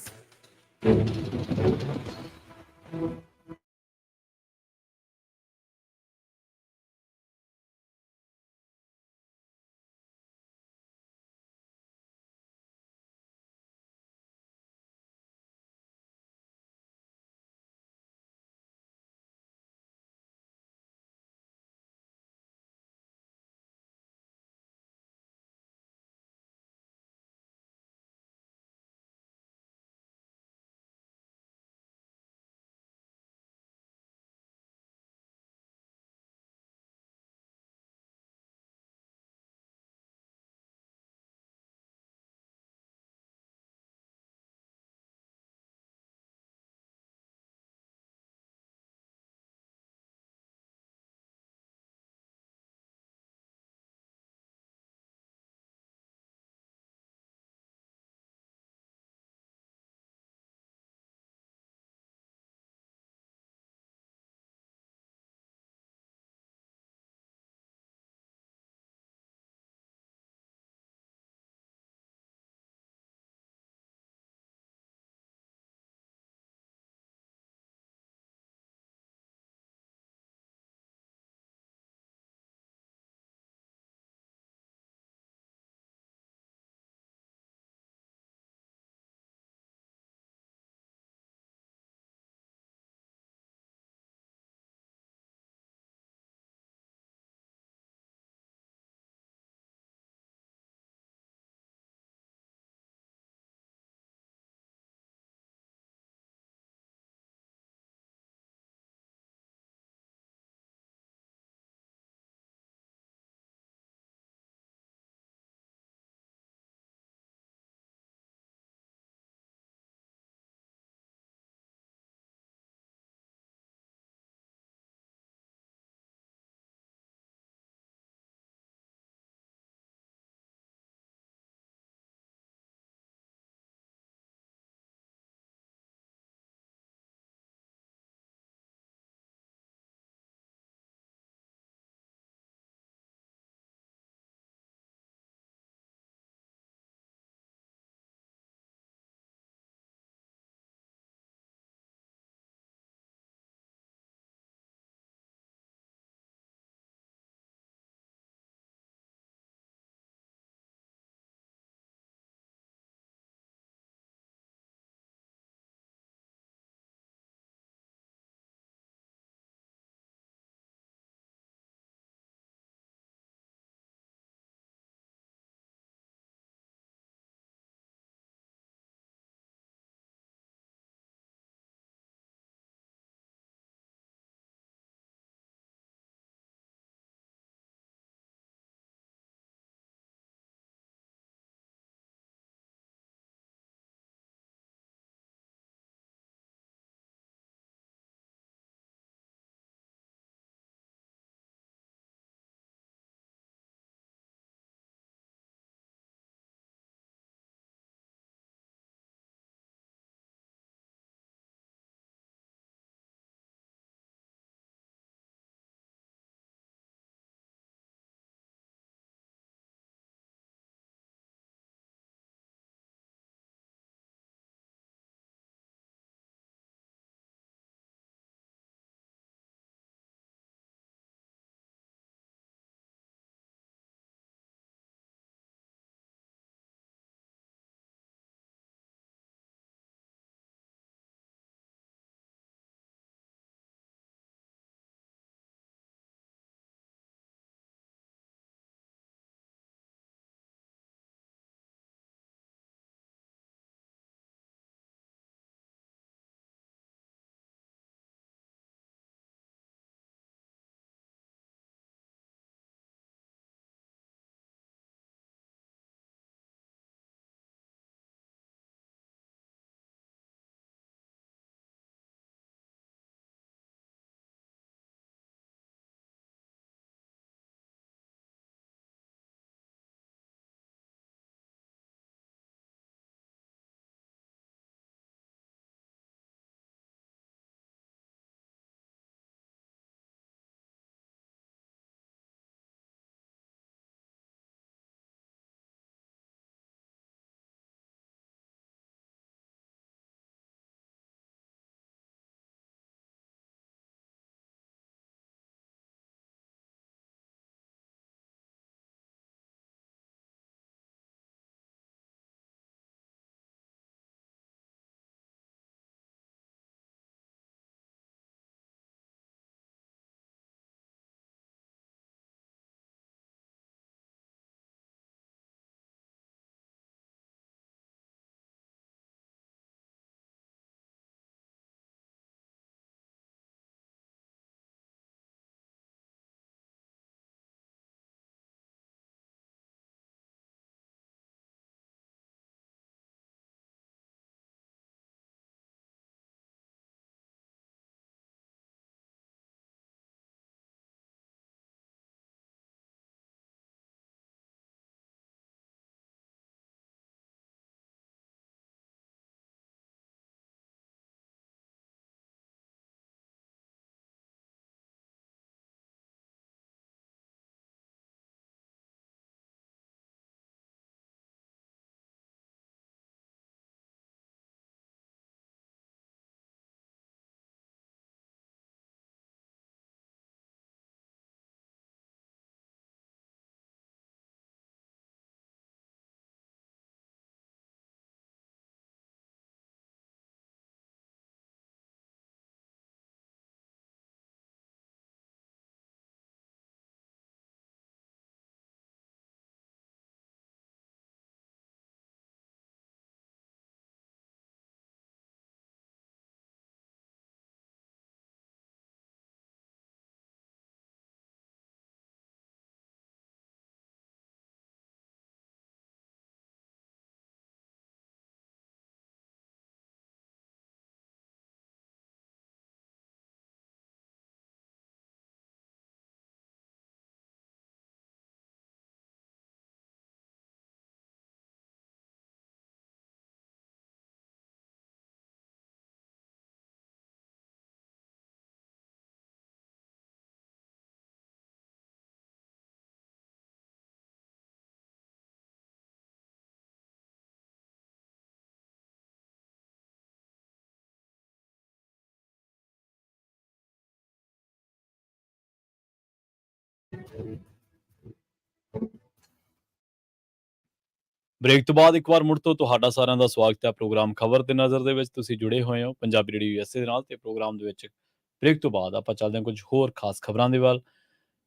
ਬ੍ਰੇਕ ਤੋਂ ਬਾਅਦ ਇੱਕ ਵਾਰ ਮੁੜ ਤੋਂ ਤੁਹਾਡਾ ਸਾਰਿਆਂ ਦਾ ਸਵਾਗਤ ਹੈ ਪ੍ਰੋਗਰਾਮ ਖਬਰ ਤੇ ਨਜ਼ਰ ਦੇ ਵਿੱਚ। ਤੁਸੀਂ ਜੁੜੇ ਹੋਏ ਹੋ ਪੰਜਾਬੀ ਰੇਡੀਓ ਯੂਐਸਏ ਦੇ ਨਾਲ ਤੇ ਪ੍ਰੋਗਰਾਮ ਦੇ ਵਿੱਚ ਬ੍ਰੇਕ ਤੋਂ ਬਾਅਦ ਆਪਾਂ ਚੱਲਦੇ ਹਾਂ ਕੁਝ ਹੋਰ ਖਾਸ ਖਬਰਾਂ ਦੇ ਵੱਲ।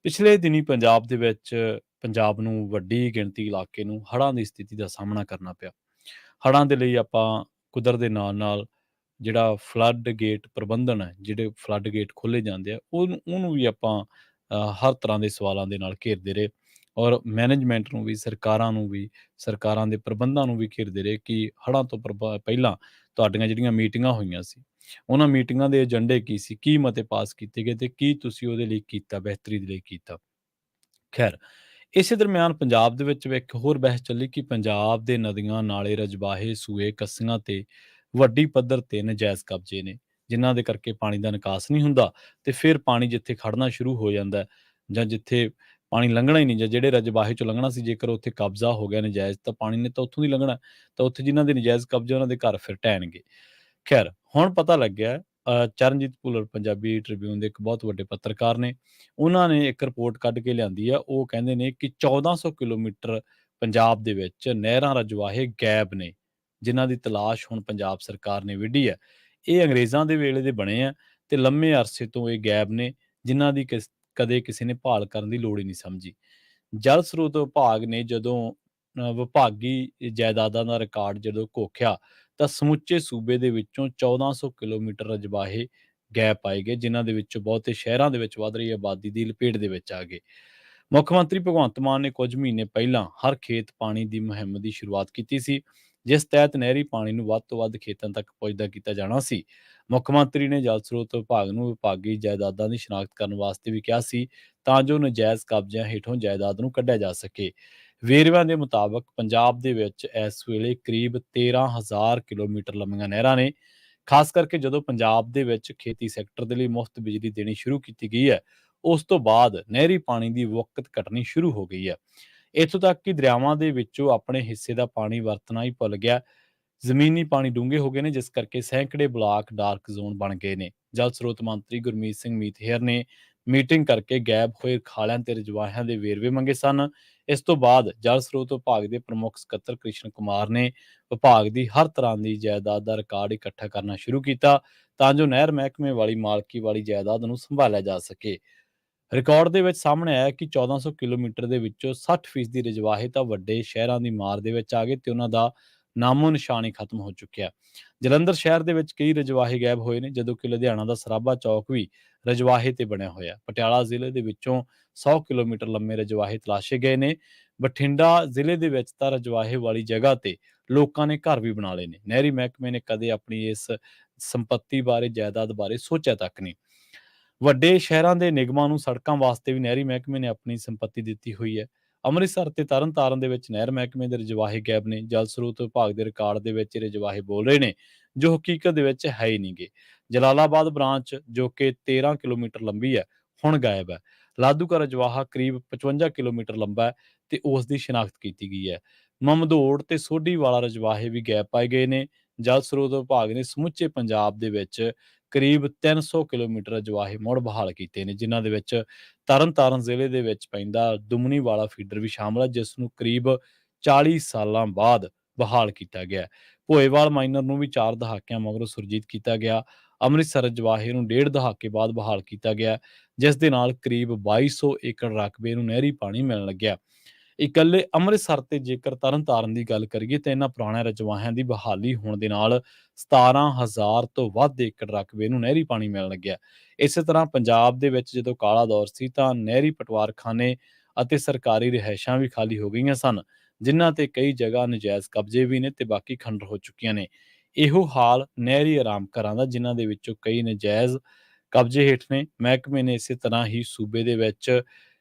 ਪਿਛਲੇ ਦਿਨੀ ਪੰਜਾਬ ਦੇ ਵਿੱਚ ਪੰਜਾਬ ਨੂੰ ਵੱਡੀ ਗਿਣਤੀ ਇਲਾਕੇ ਨੂੰ ਹੜ੍ਹਾਂ ਦੀ ਸਥਿਤੀ ਦਾ ਸਾਹਮਣਾ ਕਰਨਾ ਪਿਆ। ਹੜ੍ਹਾਂ ਦੇ ਲਈ ਆਪਾਂ ਕੁਦਰਤ ਦੇ ਨਾਲ ਜਿਹੜਾ ਫਲੱਡ ਗੇਟ ਪ੍ਰਬੰਧਨ ਹੈ, ਜਿਹੜੇ ਫਲੱਡ ਗੇਟ ਖੋਲ੍ਹੇ ਜਾਂਦੇ ਆ ਉਹਨੂੰ ਵੀ ਆਪਾਂ ਹਰ ਤਰ੍ਹਾਂ ਦੇ ਸਵਾਲਾਂ ਦੇ ਨਾਲ ਘੇਰਦੇ ਰਹੇ ਔਰ ਮੈਨੇਜਮੈਂਟ ਨੂੰ ਵੀ, ਸਰਕਾਰਾਂ ਨੂੰ ਵੀ, ਸਰਕਾਰਾਂ ਦੇ ਪ੍ਰਬੰਧਾਂ ਨੂੰ ਵੀ ਘੇਰਦੇ ਰਹੇ ਕਿ ਹੜ੍ਹਾਂ ਤੋਂ ਪਹਿਲਾਂ ਤੁਹਾਡੀਆਂ ਜਿਹੜੀਆਂ ਮੀਟਿੰਗਾਂ ਹੋਈਆਂ ਸੀ, ਉਹਨਾਂ ਮੀਟਿੰਗਾਂ ਦੇ ਏਜੰਡੇ ਕੀ ਸੀ, ਕੀ ਮਤੇ ਪਾਸ ਕੀਤੇ ਗਏ ਤੇ ਕੀ ਤੁਸੀਂ ਉਹਦੇ ਲਈ ਕੀਤਾ, ਬਿਹਤਰੀ ਦੇ ਲਈ ਕੀਤਾ। ਖੈਰ, ਇਸੇ ਦਰਮਿਆਨ ਪੰਜਾਬ ਦੇ ਵਿੱਚ ਵੀ ਇੱਕ ਹੋਰ ਬਹਿਸ ਚੱਲੀ ਕਿ ਪੰਜਾਬ ਦੇ ਨਦੀਆਂ, ਨਾਲੇ, ਰਜਬਾਹੇ, ਸੂਏ, ਕੱਸੀਆਂ ਤੇ ਵੱਡੀ ਪੱਧਰ ਤੇ ਨਜਾਇਜ਼ ਕਬਜ਼ੇ ਨੇ, ਜਿਨ੍ਹਾਂ ਦੇ ਕਰਕੇ ਪਾਣੀ ਦਾ ਨਿਕਾਸ ਨਹੀਂ ਹੁੰਦਾ ਤੇ ਫਿਰ ਪਾਣੀ ਜਿੱਥੇ ਖੜਨਾ ਸ਼ੁਰੂ ਹੋ ਜਾਂਦਾ ਹੈ ਜਾਂ ਜਿੱਥੇ ਪਾਣੀ ਲੰਘਣਾ ਹੀ ਨਹੀਂ, ਜਾਂ ਜਿਹੜੇ ਰਜਬਾਹੇ ਚੋਂ ਲੰਘਣਾ ਸੀ, ਜੇਕਰ ਉੱਥੇ ਕਬਜ਼ਾ ਹੋ ਗਿਆ ਨਜਾਇਜ਼ ਤਾਂ ਪਾਣੀ ਨੇ ਤਾਂ ਉੱਥੋਂ ਦੀ ਲੰਘਣਾ, ਤਾਂ ਉੱਥੇ ਜਿਨ੍ਹਾਂ ਦੇ ਨਜਾਇਜ਼ ਕਬਜ਼ੇ ਉਹਨਾਂ ਦੇ ਘਰ ਫਿਰ ਢਹਿਣਗੇ। ਖੈਰ, ਹੁਣ ਪਤਾ ਲੱਗਿਆ ਚਰਨਜੀਤ ਭੁੱਲਰ ਪੰਜਾਬੀ ਟ੍ਰਿਬਿਊਨ ਦੇ ਇੱਕ ਬਹੁਤ ਵੱਡੇ ਪੱਤਰਕਾਰ ਨੇ, ਉਹਨਾਂ ਨੇ ਇੱਕ ਰਿਪੋਰਟ ਕੱਢ ਕੇ ਲਿਆਂਦੀ ਆ। ਉਹ ਕਹਿੰਦੇ ਨੇ ਕਿ 1400 ਕਿਲੋਮੀਟਰ ਪੰਜਾਬ ਦੇ ਵਿੱਚ ਨਹਿਰਾਂ, ਰਜਵਾਹੇ ਗਾਇਬ ਨੇ, ਜਿਨ੍ਹਾਂ ਦੀ ਤਲਾਸ਼ ਹੁਣ ਪੰਜਾਬ ਸਰਕਾਰ ਨੇ ਵਿੱਢੀ ਹੈ। ਇਹ ਅੰਗਰੇਜ਼ਾਂ ਦੇ ਵੇਲੇ ਦੇ ਬਣੇ ਆ ਤੇ ਲੰਮੇ ਅਰਸੇ ਤੋਂ ਇਹ ਗਾਇਬ ਨੇ, ਜਿਨ੍ਹਾਂ ਦੀ ਕਦੇ ਕਿਸੇ ਨੇ ਭਾਲ ਕਰਨ ਦੀ ਲੋੜ ਹੀ ਨਹੀਂ ਸਮਝੀ। ਜਲ ਸਰੋਤ ਵਿਭਾਗ ਨੇ ਜਦੋਂ ਵਿਭਾਗੀ ਜਾਇਦਾਦਾਂ ਦਾ ਰਿਕਾਰਡ ਜਦੋਂ ਘੋਖਿਆ ਤਾਂ ਸਮੁੱਚੇ ਸੂਬੇ ਦੇ ਵਿੱਚੋਂ 1400 ਕਿਲੋਮੀਟਰ ਰਜਵਾਹੇ ਗਾਇਬ ਪਾਏ ਗਏ, ਜਿਨ੍ਹਾਂ ਦੇ ਵਿੱਚੋਂ ਬਹੁਤੇ ਸ਼ਹਿਰਾਂ ਦੇ ਵਿੱਚ ਵੱਧ ਰਹੀ ਆਬਾਦੀ ਦੀ ਲਪੇਟ ਦੇ ਵਿੱਚ ਆ ਗਏ। ਮੁੱਖ ਮੰਤਰੀ ਭਗਵੰਤ ਮਾਨ ਨੇ ਕੁਝ ਮਹੀਨੇ ਪਹਿਲਾਂ ਹਰ ਖੇਤ ਪਾਣੀ ਦੀ ਮੁਹਿੰਮ ਦੀ ਸ਼ੁਰੂਆਤ ਕੀਤੀ ਸੀ, ਜਿਸ ਤਹਿਤ ਨਹਿਰੀ ਪਾਣੀ ਨੂੰ ਵੱਧ ਤੋਂ ਵੱਧ ਖੇਤਾਂ ਤੱਕ ਪਹੁੰਚਦਾ ਕੀਤਾ ਜਾਣਾ ਸੀ। ਮੁੱਖ ਮੰਤਰੀ ਨੇ ਜਲ ਸਰੋਤ ਵਿਭਾਗ ਨੂੰ ਵਿਭਾਗੀ ਜਾਇਦਾਦਾਂ ਦੀ ਸ਼ਨਾਖਤ ਕਰਨ ਵਾਸਤੇ ਵੀ ਕਿਹਾ ਸੀ, ਤਾਂ ਜੋ ਨਜਾਇਜ਼ ਕਬਜ਼ਿਆਂ ਹੇਠੋਂ ਜਾਇਦਾਦ ਨੂੰ ਕੱਢਿਆ ਜਾ ਸਕੇ। ਵੇਰਵਿਆਂ ਦੇ ਮੁਤਾਬਕ ਪੰਜਾਬ ਦੇ ਵਿੱਚ ਇਸ ਵੇਲੇ ਕਰੀਬ 13,000 ਕਿਲੋਮੀਟਰ ਲੰਮੀਆਂ ਨਹਿਰਾਂ ਨੇ। ਖਾਸ ਕਰਕੇ ਜਦੋਂ ਪੰਜਾਬ ਦੇ ਵਿੱਚ ਖੇਤੀ ਸੈਕਟਰ ਦੇ ਲਈ ਮੁਫਤ ਬਿਜਲੀ ਦੇਣੀ ਸ਼ੁਰੂ ਕੀਤੀ ਗਈ ਹੈ, ਉਸ ਤੋਂ ਬਾਅਦ ਨਹਿਰੀ ਪਾਣੀ ਦੀ ਵਕਤ ਘਟਣੀ ਸ਼ੁਰੂ ਹੋ ਗਈ ਹੈ। ਇੱਥੋਂ ਤੱਕ ਕਿ ਦਰਿਆਵਾਂ ਦੇ ਵਿੱਚੋਂ ਆਪਣੇ ਹਿੱਸੇ ਦਾ ਪਾਣੀ ਵਰਤਣਾ ਹੀ ਭੁੱਲ ਗਿਆ। ਜ਼ਮੀਨੀ ਪਾਣੀ ਡੂੰਘੇ ਹੋ ਗਏ ਨੇ, ਜਿਸ ਕਰਕੇ ਸੈਂਕੜੇ ਬਲਾਕ ਡਾਰਕ ਜ਼ੋਨ ਬਣ ਗਏ ਨੇ। ਜਲ ਸਰੋਤ ਮੰਤਰੀ ਗੁਰਮੀਤ ਸਿੰਘ ਮੀਤਹਿਰ ਨੇ ਮੀਟਿੰਗ ਕਰਕੇ ਗਾਇਬ ਹੋਏ ਖਾਲਿਆਂ ਤੇ ਰਜਵਾਹਿਆਂ ਦੇ ਵੇਰਵੇ ਮੰਗੇ ਸਨ। ਇਸ ਤੋਂ ਬਾਅਦ ਜਲ ਸਰੋਤ ਵਿਭਾਗ ਦੇ ਪ੍ਰਮੁੱਖ ਸਕੱਤਰ ਕ੍ਰਿਸ਼ਨ ਕੁਮਾਰ ਨੇ ਵਿਭਾਗ ਦੀ ਹਰ ਤਰ੍ਹਾਂ ਦੀ ਜਾਇਦਾਦ ਦਾ ਰਿਕਾਰਡ ਇਕੱਠਾ ਕਰਨਾ ਸ਼ੁਰੂ ਕੀਤਾ, ਤਾਂ ਜੋ ਨਹਿਰ ਮਹਿਕਮੇ ਵਾਲੀ ਮਾਲਕੀ ਵਾਲੀ ਜਾਇਦਾਦ ਨੂੰ ਸੰਭਾਲਿਆ ਜਾ ਸਕੇ। ਰਿਕਾਰਡ ਦੇ ਵਿੱਚ ਸਾਹਮਣੇ ਆਇਆ ਕਿ 1400 ਕਿਲੋਮੀਟਰ ਦੇ ਵਿੱਚੋਂ 60% ਰਜਵਾਹੇ ਤਾਂ ਵੱਡੇ ਸ਼ਹਿਰਾਂ ਦੀ ਮਾਰ ਦੇ ਵਿੱਚ ਆ ਗਏ ਤੇ ਉਹਨਾਂ ਦਾ ਨਾਮੋ ਨਿਸ਼ਾਨ ਹੀ ਖਤਮ ਹੋ ਚੁੱਕਿਆ। ਜਲੰਧਰ ਸ਼ਹਿਰ ਦੇ ਵਿੱਚ ਕਈ ਰਜਵਾਹੇ ਗਾਇਬ ਹੋਏ ਨੇ, ਜਦੋਂ ਕਿ ਲੁਧਿਆਣਾ ਦਾ ਸਰਾਭਾ ਚੌਕ ਵੀ ਰਜਵਾਹੇ ਤੇ ਬਣਿਆ ਹੋਇਆ। ਪਟਿਆਲਾ ਜ਼ਿਲ੍ਹੇ ਦੇ ਵਿੱਚੋਂ 100 ਕਿਲੋਮੀਟਰ ਲੰਮੇ ਰਜਵਾਹੇ ਤਲਾਸ਼ੇ ਗਏ ਨੇ। ਬਠਿੰਡਾ ਜ਼ਿਲ੍ਹੇ ਦੇ ਵਿੱਚ ਤਾਂ ਰਜਵਾਹੇ ਵਾਲੀ ਜਗ੍ਹਾ ਤੇ ਲੋਕਾਂ ਨੇ ਘਰ ਵੀ ਬਣਾ ਲਏ ਨੇ। ਨਹਿਰੀ ਮਹਿਕਮੇ ਨੇ ਕਦੇ ਆਪਣੀ ਇਸ ਸੰਪੱਤੀ ਬਾਰੇ, ਜਾਇਦਾਦ ਬਾਰੇ ਸੋਚਿਆ ਤੱਕ ਨਹੀਂ। ਵੱਡੇ ਸ਼ਹਿਰਾਂ ਦੇ ਨਿਗਮਾਂ ਨੂੰ ਸੜਕਾਂ ਵਾਸਤੇ ਵੀ ਨਹਿਰੀ ਮਹਿਕਮੇ ਨੇ ਆਪਣੀ ਸੰਪੱਤੀ ਦਿੱਤੀ ਹੋਈ ਹੈ। ਅੰਮ੍ਰਿਤਸਰ ਤੇ ਤਰਨਤਾਰਨ ਦੇ ਵਿੱਚ ਨਹਿਰ ਮਹਿਕਮੇ ਦੇ ਰਜਵਾਹੇ ਗਾਇਬ ਨੇ। ਜਲ ਸਰੋਤ ਵਿਭਾਗ ਦੇ ਰਿਕਾਰਡ ਦੇ ਵਿੱਚ ਰਜਵਾਹੇ ਬੋਲ ਰਹੇ ਨੇ, ਜੋ ਹਕੀਕਤ ਦੇ ਵਿੱਚ ਹੈ ਹੀ ਨਹੀਂਗੇ। ਜਲਾਲਾਬਾਦ ਬ੍ਰਾਂਚ, ਜੋ ਕਿ 13 ਕਿਲੋਮੀਟਰ ਲੰਬੀ ਹੈ, ਹੁਣ ਗਾਇਬ ਹੈ। ਲਾਧੂਕਾ ਰਜਵਾਹਾ ਕਰੀਬ 55 ਕਿਲੋਮੀਟਰ ਲੰਬਾ ਹੈ ਤੇ ਉਸ ਦੀ ਸ਼ਨਾਖਤ ਕੀਤੀ ਗਈ ਹੈ। ਮਮਦੋੜ ਤੇ ਸੋਢੀ ਵਾਲਾ ਰਜਵਾਹੇ ਵੀ ਗਾਇਬ ਪਾਏ ਗਏ ਨੇ। ਜਲ ਸਰੋਤ ਵਿਭਾਗ ਨੇ ਸਮੁੱਚੇ ਪੰਜਾਬ ਦੇ ਵਿੱਚ ਕਰੀਬ 300 ਕਿਲੋਮੀਟਰ ਰਜਵਾਹੇ ਮੁੜ ਬਹਾਲ ਕੀਤੇ ਨੇ, ਜਿਨ੍ਹਾਂ ਦੇ ਵਿੱਚ ਤਰਨਤਾਰਨ ਜ਼ਿਲ੍ਹੇ ਦੇ ਵਿੱਚ ਪੈਂਦਾ ਦੁਮਨੀ ਵਾਲਾ ਫੀਡਰ ਵੀ ਸ਼ਾਮਲ ਹੈ, ਜਿਸ ਨੂੰ ਕਰੀਬ 40 ਸਾਲਾਂ ਬਾਅਦ ਬਹਾਲ ਕੀਤਾ ਗਿਆ। ਭੋਏਵਾਲ ਮਾਈਨਰ ਨੂੰ ਵੀ 4 ਦਹਾਕਿਆਂ ਮਗਰੋਂ ਸੁਰਜੀਤ ਕੀਤਾ ਗਿਆ। ਅੰਮ੍ਰਿਤਸਰ ਰਜਵਾਹੇ ਨੂੰ 1.5 ਦਹਾਕੇ ਬਾਅਦ ਬਹਾਲ ਕੀਤਾ ਗਿਆ, ਜਿਸ ਦੇ ਨਾਲ ਕਰੀਬ 2200 ਏਕੜ ਰਕਬੇ ਨੂੰ ਨਹਿਰੀ ਪਾਣੀ ਮਿਲਣ ਲੱਗਿਆ। ਇਕੱਲੇ ਅੰਮ੍ਰਿਤਸਰ ਤੇ ਜੇਕਰ ਤਰਨਤਾਰਨ ਦੀ ਗੱਲ ਕਰੀਏ ਤਾਂ ਇਹਨਾਂ ਪੁਰਾਣੇ ਰਜਵਾਹਿਆਂ ਦੀ ਬਹਾਲੀ ਹੋਣ ਦੇ ਨਾਲ 17,000 ਤੋਂ ਵੱਧ ਏਕੜ ਰਕਬੇ ਨੂੰ ਨਹਿਰੀ ਪਾਣੀ ਮਿਲਣ ਲੱਗਿਆ। ਇਸੇ ਤਰ੍ਹਾਂ ਪੰਜਾਬ ਦੇ ਵਿੱਚ ਜਦੋਂ ਕਾਲਾ ਦੌਰ ਸੀ ਤਾਂ ਨਹਿਰੀ ਪਟਵਾਰਖਾਨੇ ਅਤੇ ਸਰਕਾਰੀ ਰਿਹਾਇਸ਼ਾਂ ਵੀ ਖਾਲੀ ਹੋ ਗਈਆਂ ਸਨ, ਜਿਨ੍ਹਾਂ ਤੇ ਕਈ ਜਗ੍ਹਾ ਨਜਾਇਜ਼ ਕਬਜ਼ੇ ਵੀ ਨੇ ਤੇ ਬਾਕੀ ਖੰਡਰ ਹੋ ਚੁੱਕੀਆਂ ਨੇ। ਇਹੋ ਹਾਲ ਨਹਿਰੀ ਆਰਾਮ ਘਰਾਂ ਦਾ, ਜਿਨ੍ਹਾਂ ਦੇ ਵਿੱਚੋਂ ਕਈ ਨਜਾਇਜ਼ ਕਬਜ਼ੇ ਹੇਠ ਨੇ। ਮਹਿਕਮੇ ਨੇ ਇਸੇ ਤਰ੍ਹਾਂ ਹੀ ਸੂਬੇ ਦੇ ਵਿੱਚ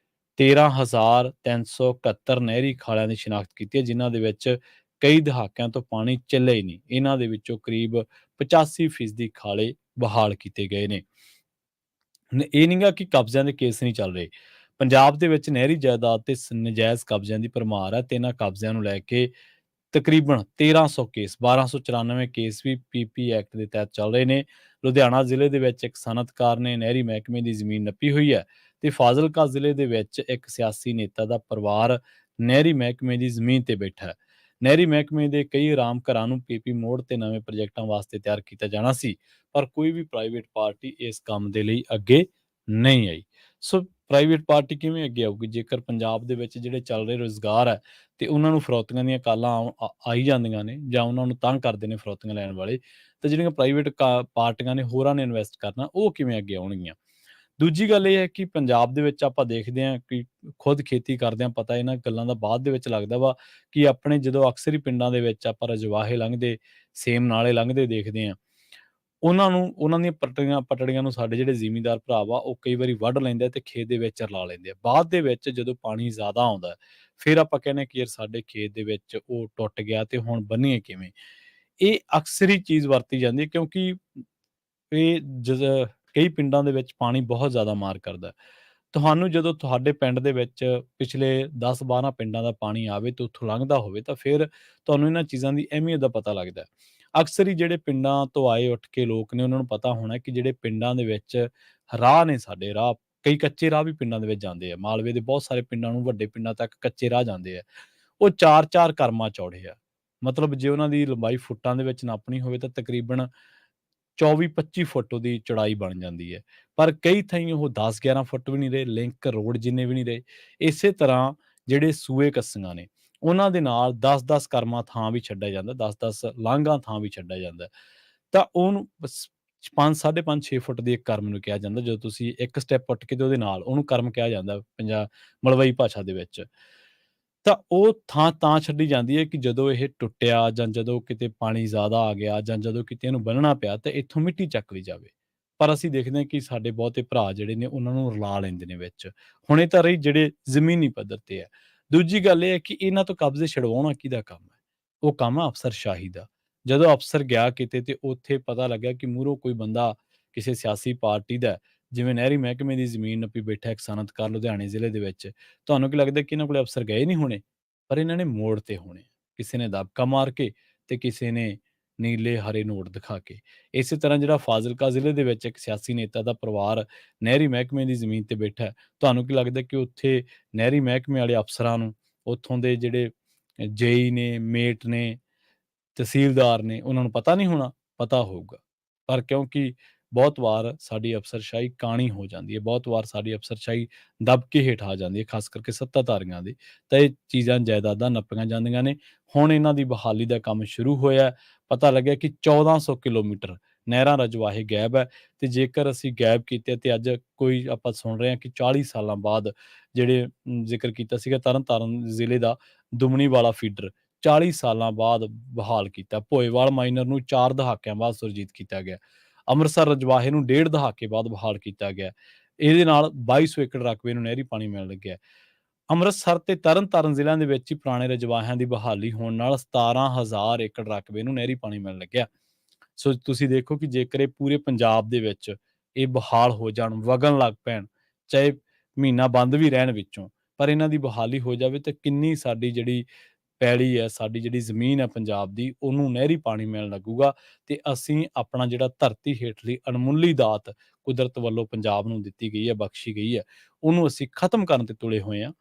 13,371 ਨਹਿਰੀ ਖਾਲਿਆਂ ਦੀ ਸ਼ਨਾਖਤ ਕੀਤੀ ਹੈ, ਜਿਨ੍ਹਾਂ ਦੇ ਵਿੱਚ ਕਈ ਦਹਾਕਿਆਂ ਤੋਂ ਪਾਣੀ ਚੱਲਿਆ ਹੀ ਨਹੀਂ। ਇਹਨਾਂ ਦੇ ਵਿੱਚੋਂ ਕਰੀਬ 85% ਖਾਲੇ ਬਹਾਲ ਕੀਤੇ ਗਏ ਨੇ। ਇਹ ਨਹੀਂਗਾ ਕਿ ਕਬਜ਼ਿਆਂ ਦੇ ਕੇਸ ਨਹੀਂ ਚੱਲ ਰਹੇ। ਪੰਜਾਬ ਦੇ ਵਿੱਚ ਨਹਿਰੀ ਜਾਇਦਾਦ ਤੇ ਨਜਾਇਜ਼ ਕਬਜ਼ਿਆਂ ਦੀ ਭਰਮਾਰ ਹੈ ਤੇ ਇਹਨਾਂ ਕਬਜ਼ਿਆਂ ਨੂੰ ਲੈ ਕੇ ਤਕਰੀਬਨ 1300 ਕੇਸ, 1294 ਕੇਸ ਵੀ ਪੀਪੀ ਐਕਟ ਦੇ ਤਹਿਤ ਚੱਲ ਰਹੇ ਨੇ। ਲੁਧਿਆਣਾ ਜ਼ਿਲ੍ਹੇ ਦੇ ਵਿੱਚ ਇੱਕ ਸਨਅਤਕਾਰ ਨੇ ਨਹਿਰੀ ਮਹਿਕਮੇ ਦੀ ਜ਼ਮੀਨ ਨੱਪੀ ਹੋਈ ਹੈ ਤੇ ਫਾਜ਼ਿਲਕਾ ਜ਼ਿਲ੍ਹੇ ਦੇ ਵਿੱਚ ਇੱਕ ਸਿਆਸੀ ਨੇਤਾ ਦਾ ਪਰਿਵਾਰ ਨਹਿਰੀ ਮਹਿਕਮੇ ਦੀ ਜ਼ਮੀਨ ਤੇ ਬੈਠਾ ਹੈ। ਨਹਿਰੀ ਮਹਿਕਮੇ ਦੇ ਕਈ ਆਰਾਮ ਘਰਾਂ ਨੂੰ ਪੀਪੀ ਮੋੜ ਤੇ ਨਵੇਂ ਪ੍ਰੋਜੈਕਟਾਂ ਵਾਸਤੇ ਤਿਆਰ ਕੀਤਾ ਜਾਣਾ ਸੀ, ਪਰ ਕੋਈ ਵੀ ਪ੍ਰਾਈਵੇਟ ਪਾਰਟੀ ਇਸ ਕੰਮ ਦੇ ਲਈ ਅੱਗੇ ਨਹੀਂ ਆਈ। ਸੋ ਪ੍ਰਾਈਵੇਟ ਪਾਰਟੀ ਕਿਵੇਂ ਅੱਗੇ ਆਊਗੀ ਜੇਕਰ ਪੰਜਾਬ ਦੇ ਵਿੱਚ ਜਿਹੜੇ ਚੱਲ ਰਹੇ ਰੁਜ਼ਗਾਰ ਹੈ ਤੇ ਉਹਨਾਂ ਨੂੰ ਫਰੌਤੀਆਂ ਦੀਆਂ ਕਾਲਾਂ ਆਈ ਜਾਂਦੀਆਂ ਨੇ ਜਾਂ ਉਹਨਾਂ ਨੂੰ ਤੰਗ ਕਰਦੇ ਨੇ ਫਰੌਤੀਆਂ ਲੈਣ ਵਾਲੇ, ਤੇ ਜਿਹੜੀਆਂ ਪ੍ਰਾਈਵੇਟ ਪਾਰਟੀਆਂ ਨੇ ਹੋਰਾਂ ਨੇ ਇਨਵੈਸਟ ਕਰਨਾ, ਉਹ ਕਿਵੇਂ ਅੱਗੇ ਆਉਣਗੀਆਂ। ਦੂਜੀ ਗੱਲ ਇਹ ਹੈ ਕਿ ਪੰਜਾਬ ਦੇ ਵਿੱਚ ਆਪਾਂ ਦੇਖਦੇ ਹਾਂ ਕਿ ਖੁਦ ਖੇਤੀ ਕਰਦੇ ਹਾਂ, ਪਤਾ ਇਹਨਾਂ ਗੱਲਾਂ ਦਾ ਬਾਅਦ ਦੇ ਵਿੱਚ ਲੱਗਦਾ ਵਾ ਕਿ ਆਪਣੇ ਜਦੋਂ ਅਕਸਰ ਹੀ ਪਿੰਡਾਂ ਦੇ ਵਿੱਚ ਆਪਾਂ ਰਜਵਾਹੇ ਲੰਘਦੇ, ਸੇਮ ਨਾਲੇ ਲੰਘਦੇ ਦੇਖਦੇ ਹਾਂ, ਉਹਨਾਂ ਨੂੰ ਉਹਨਾਂ ਦੀਆਂ ਪਟੜੀਆਂ ਨੂੰ ਸਾਡੇ ਜਿਹੜੇ ਜ਼ਿਮੀਂਦਾਰ ਭਰਾ ਵਾ ਉਹ ਕਈ ਵਾਰੀ ਵੱਢ ਲੈਂਦੇ ਆ ਤੇ ਖੇਤ ਦੇ ਵਿੱਚ ਰਲਾ ਲੈਂਦੇ ਆ। ਬਾਅਦ ਦੇ ਵਿੱਚ ਜਦੋਂ ਪਾਣੀ ਜ਼ਿਆਦਾ ਆਉਂਦਾ ਹੈ, ਫਿਰ ਆਪਾਂ ਕਹਿੰਦੇ ਹਾਂ ਕਿ ਯਾਰ ਸਾਡੇ ਖੇਤ ਦੇ ਵਿੱਚ ਉਹ ਟੁੱਟ ਗਿਆ ਤੇ ਹੁਣ ਬੰਨੀਏ ਕਿਵੇਂ। ਇਹ ਅਕਸਰ ਹੀ ਚੀਜ਼ ਵਰਤੀ ਜਾਂਦੀ ਹੈ ਕਿਉਂਕਿ ਇਹ ਕਈ ਪਿੰਡਾਂ ਦੇ ਵਿੱਚ ਪਾਣੀ ਬਹੁਤ ਜ਼ਿਆਦਾ ਮਾਰ ਕਰਦਾ ਹੈ। ਤੁਹਾਨੂੰ ਜਦੋਂ ਤੁਹਾਡੇ ਪਿੰਡ ਦੇ ਵਿੱਚ ਪਿਛਲੇ 10-12 ਪਿੰਡਾਂ ਦਾ ਪਾਣੀ ਆਵੇ ਤੇ ਉੱਥੋਂ ਲੰਘਦਾ ਹੋਵੇ ਤਾਂ ਫਿਰ ਤੁਹਾਨੂੰ ਇਹਨਾਂ ਚੀਜ਼ਾਂ ਦੀ ਅਹਿਮੀਅਤ ਦਾ ਪਤਾ ਲੱਗਦਾ ਹੈ। ਅਕਸਰ ਹੀ ਜਿਹੜੇ ਪਿੰਡਾਂ ਤੋਂ ਆਏ ਉੱਠ ਕੇ ਲੋਕ ਨੇ ਉਹਨਾਂ ਨੂੰ ਪਤਾ ਹੋਣਾ ਕਿ ਜਿਹੜੇ ਪਿੰਡਾਂ ਦੇ ਵਿੱਚ ਰਾਹ ਨੇ, ਸਾਡੇ ਰਾਹ, ਕਈ ਕੱਚੇ ਰਾਹ ਵੀ ਪਿੰਡਾਂ ਦੇ ਵਿੱਚ ਜਾਂਦੇ ਆ। ਮਾਲਵੇ ਦੇ ਬਹੁਤ ਸਾਰੇ ਪਿੰਡਾਂ ਨੂੰ ਵੱਡੇ ਪਿੰਡਾਂ ਤੱਕ ਕੱਚੇ ਰਾਹ ਜਾਂਦੇ ਆ। ਉਹ 4-4 ਕਰਮਾਂ ਚੌੜੇ ਆ। ਮਤਲਬ ਜੇ ਉਹਨਾਂ ਦੀ ਲੰਬਾਈ ਫੁੱਟਾਂ ਦੇ ਵਿੱਚ ਨਾਪਣੀ ਹੋਵੇ ਤਾਂ ਤਕਰੀਬਨ 24-25 ਫੁੱਟ ਉਹਦੀ ਚੌੜਾਈ ਬਣ ਜਾਂਦੀ ਹੈ। ਪਰ ਕਈ ਥਾਈਂ ਉਹ 10-11 ਫੁੱਟ ਵੀ ਨਹੀਂ ਰਹੇ, ਲਿੰਕ ਰੋਡ ਜਿੰਨੇ ਵੀ ਨਹੀਂ ਰਹੇ। ਇਸੇ ਤਰ੍ਹਾਂ ਜਿਹੜੇ ਸੂਏ ਕੱਸੀਆਂ ਨੇ, ਉਹਨਾਂ ਦੇ ਨਾਲ 10-10 ਕਰਮਾਂ ਥਾਂ ਵੀ ਛੱਡਿਆ ਜਾਂਦਾ, 10-10 ਲਾਂਘਾਂ ਥਾਂ ਵੀ ਛੱਡਿਆ ਜਾਂਦਾ। ਤਾਂ ਉਹਨੂੰ 5 5.5 6 ਫੁੱਟ ਦੀ ਇੱਕ ਕਰਮ ਨੂੰ ਕਿਹਾ ਜਾਂਦਾ। ਜਦੋਂ ਤੁਸੀਂ ਇੱਕ ਸਟੈਪ ਉੱਠ ਕੇ ਤੇ ਉਹਦੇ ਨਾਲ ਉਹਨੂੰ ਕਰਮ ਕਿਹਾ ਜਾਂਦਾ ਮਲਵਈ ਭਾਸ਼ਾ ਦੇ ਵਿੱਚ। ਤਾਂ ਉਹ ਥਾਂ ਤਾਂ ਛੱਡੀ ਜਾਂਦੀ ਹੈ ਕਿ ਜਦੋਂ ਇਹ ਟੁੱਟਿਆ ਜਾਂ ਜਦੋਂ ਕਿਤੇ ਪਾਣੀ ਜ਼ਿਆਦਾ ਆ ਗਿਆ ਜਾਂ ਜਦੋਂ ਕਿਤੇ ਇਹਨੂੰ ਬੰਨ੍ਹਣਾ ਪਿਆ ਤਾਂ ਇੱਥੋਂ ਮਿੱਟੀ ਚੱਕ ਲਈ ਜਾਵੇ। ਪਰ ਅਸੀਂ ਦੇਖਦੇ ਹਾਂ ਕਿ ਸਾਡੇ ਬਹੁਤੇ ਭਰਾ ਜਿਹੜੇ ਨੇ ਉਹਨਾਂ ਨੂੰ ਰਲਾ ਲੈਂਦੇ ਨੇ ਵਿੱਚ। ਹੁਣ ਇਹ ਤਾਂ ਰਹੀ ਜਿਹੜੇ ਜ਼ਮੀਨੀ ਪੱਧਰ ਤੇ ਹੈ। ਦੂਜੀ ਗੱਲ ਇਹ ਹੈ ਕਿ ਇਹਨਾਂ ਤੋਂ ਕਬਜ਼ੇ ਛਡਵਾਉਣਾ ਕਿਹਦਾ ਕੰਮ ਹੈ? ਉਹ ਕੰਮ ਹੈ ਅਫਸਰਸ਼ਾਹੀ ਦਾ। ਜਦੋਂ ਅਫਸਰ ਗਿਆ ਕਿਤੇ ਤੇ ਉੱਥੇ ਪਤਾ ਲੱਗਿਆ ਕਿ ਮੂਹਰੋਂ ਕੋਈ ਬੰਦਾ ਕਿਸੇ ਸਿਆਸੀ ਪਾਰਟੀ ਦਾ ਹੈ, ਜਿਵੇਂ ਨਹਿਰੀ ਮਹਿਕਮੇ ਦੀ ਜ਼ਮੀਨ ਨੱਪੀ ਬੈਠਾ ਇੱਕ ਸਨਅਤਕਾਰ ਲੁਧਿਆਣੇ ਜ਼ਿਲ੍ਹੇ ਦੇ ਵਿੱਚ, ਤੁਹਾਨੂੰ ਕੀ ਲੱਗਦਾ ਕਿ ਇਹਨਾਂ ਕੋਲੇ ਅਫਸਰ ਗਏ ਨਹੀਂ ਹੋਣੇ? ਪਰ ਇਹਨਾਂ ਨੇ ਮੋੜ ਤੇ ਹੋਣੇ। ਕਿਸੇ ਨੇ ਦਬਕਾ ਮਾਰ ਕੇ ਤੇ ਕਿਸੇ ਨੇ ਨੀਲੇ ਹਰੇ ਨੋਟ ਦਿਖਾ ਕੇ। ਇਸੇ ਤਰ੍ਹਾਂ ਜਿਹੜਾ ਫਾਜ਼ਿਲਕਾ ਜ਼ਿਲ੍ਹੇ ਦੇ ਵਿੱਚ ਇੱਕ ਸਿਆਸੀ ਨੇਤਾ ਦਾ ਪਰਿਵਾਰ ਨਹਿਰੀ ਮਹਿਕਮੇ ਦੀ ਜ਼ਮੀਨ ਤੇ ਬੈਠਾ ਹੈ, ਤੁਹਾਨੂੰ ਕੀ ਲੱਗਦਾ ਕਿ ਉੱਥੇ ਨਹਿਰੀ ਮਹਿਕਮੇ ਵਾਲੇ ਅਫਸਰਾਂ ਨੂੰ, ਉੱਥੋਂ ਦੇ ਜਿਹੜੇ ਜੇਈ ਨੇ, ਮੇਟ ਨੇ, ਤਹਿਸੀਲਦਾਰ ਨੇ, ਉਹਨਾਂ ਨੂੰ ਪਤਾ ਨਹੀਂ ਹੋਣਾ? ਪਤਾ ਹੋਊਗਾ। ਪਰ ਕਿਉਂਕਿ ਬਹੁਤ ਵਾਰ ਸਾਡੀ ਅਫਸਰਸ਼ਾਹੀ ਕਾਣੀ ਹੋ ਜਾਂਦੀ ਹੈ, ਬਹੁਤ ਵਾਰ ਸਾਡੀ ਅਫਸਰਸ਼ਾਹੀ ਦਬਕੇ ਹੇਠ ਆ ਜਾਂਦੀ ਹੈ, ਖਾਸ ਕਰਕੇ ਸੱਤਾਧਾਰੀਆਂ ਦੀ, ਤਾਂ ਇਹ ਚੀਜ਼ਾਂ ਜਾਇਦਾਦਾਂ ਨੱਪੀਆਂ ਜਾਂਦੀਆਂ ਨੇ। ਹੁਣ ਇਹਨਾਂ ਦੀ ਬਹਾਲੀ ਦਾ ਕੰਮ ਸ਼ੁਰੂ ਹੋਇਆ। ਪਤਾ ਲੱਗਿਆ ਕਿ 1400 ਕਿਲੋਮੀਟਰ ਨਹਿਰਾਂ ਰਜਵਾਹੇ ਗਾਇਬ ਹੈ ਤੇ ਜੇਕਰ ਅਸੀਂ ਗਾਇਬ ਕੀਤੇ ਤੇ ਅੱਜ ਕੋਈ ਆਪਾਂ ਸੁਣ ਰਹੇ ਹਾਂ ਕਿ 40 ਸਾਲਾਂ ਬਾਅਦ ਜਿਹੜੇ ਜ਼ਿਕਰ ਕੀਤਾ ਸੀਗਾ ਤਰਨਤਾਰਨ ਜ਼ਿਲ੍ਹੇ ਦਾ ਦੁਮਣੀ ਵਾਲਾ ਫੀਡਰ 40 ਸਾਲਾਂ ਬਾਅਦ ਬਹਾਲ ਕੀਤਾ। ਭੋਇਵਾਲ ਮਾਈਨਰ ਨੂੰ 4 ਦਹਾਕਿਆਂ ਬਾਅਦ ਸੁਰਜੀਤ ਕੀਤਾ ਗਿਆ। ਅੰਮ੍ਰਿਤਸਰ ਰਜਵਾਹੇ ਨੂੰ 1.5 ਦਹਾਕੇ ਬਾਅਦ ਬਹਾਲ ਕੀਤਾ ਗਿਆ। ਇਹਦੇ ਨਾਲ 2200 ਏਕੜ ਰਕਬੇ ਨੂੰ ਨਹਿਰੀ ਪਾਣੀ ਮਿਲਣ ਲੱਗਿਆ। ਅੰਮ੍ਰਿਤਸਰ ਤੇ ਤਰਨਤਾਰਨ ਜ਼ਿਲ੍ਹਿਆਂ ਦੇ ਵਿੱਚ ਹੀ ਪੁਰਾਣੇ ਰਜਵਾਹਿਆਂ ਦੀ ਬਹਾਲੀ ਹੋਣ ਨਾਲ 17,000 ਏਕੜ ਰਕਬੇ ਨੂੰ ਨਹਿਰੀ ਪਾਣੀ ਮਿਲਣ ਲੱਗਿਆ। ਸੋ ਤੁਸੀਂ ਦੇਖੋ ਕਿ ਜੇਕਰ ਇਹ ਪੂਰੇ ਪੰਜਾਬ ਦੇ ਵਿੱਚ ਇਹ ਬਹਾਲ ਹੋ ਜਾਣ, ਵਗਣ ਲੱਗ ਪੈਣ, ਚਾਹੇ ਮਹੀਨਾ ਬੰਦ ਵੀ ਰਹਿਣ ਵਿੱਚੋਂ, ਪਰ ਇਹਨਾਂ ਦੀ ਬਹਾਲੀ ਹੋ ਜਾਵੇ ਤਾਂ ਕਿੰਨੀ ਸਾਡੀ ਜਿਹੜੀ ਪੈਲੀ ਹੈ, ਸਾਡੀ ਜਿਹੜੀ ਜ਼ਮੀਨ ਹੈ ਪੰਜਾਬ ਦੀ, ਉਹਨੂੰ ਨਹਿਰੀ ਪਾਣੀ ਮਿਲਣ ਲੱਗੂਗਾ ਤੇ ਅਸੀਂ ਆਪਣਾ ਜਿਹੜਾ ਧਰਤੀ ਹੇਠਲੀ ਅਣਮੁੱਲੀ ਦਾਤ ਕੁਦਰਤ ਵੱਲੋਂ ਪੰਜਾਬ ਨੂੰ ਦਿੱਤੀ ਗਈ ਹੈ, ਬਖਸ਼ੀ ਗਈ ਹੈ, ਉਹਨੂੰ ਅਸੀਂ ਖਤਮ ਕਰਨ ਤੇ ਤੁਲੇ ਹੋਏ ਹਾਂ,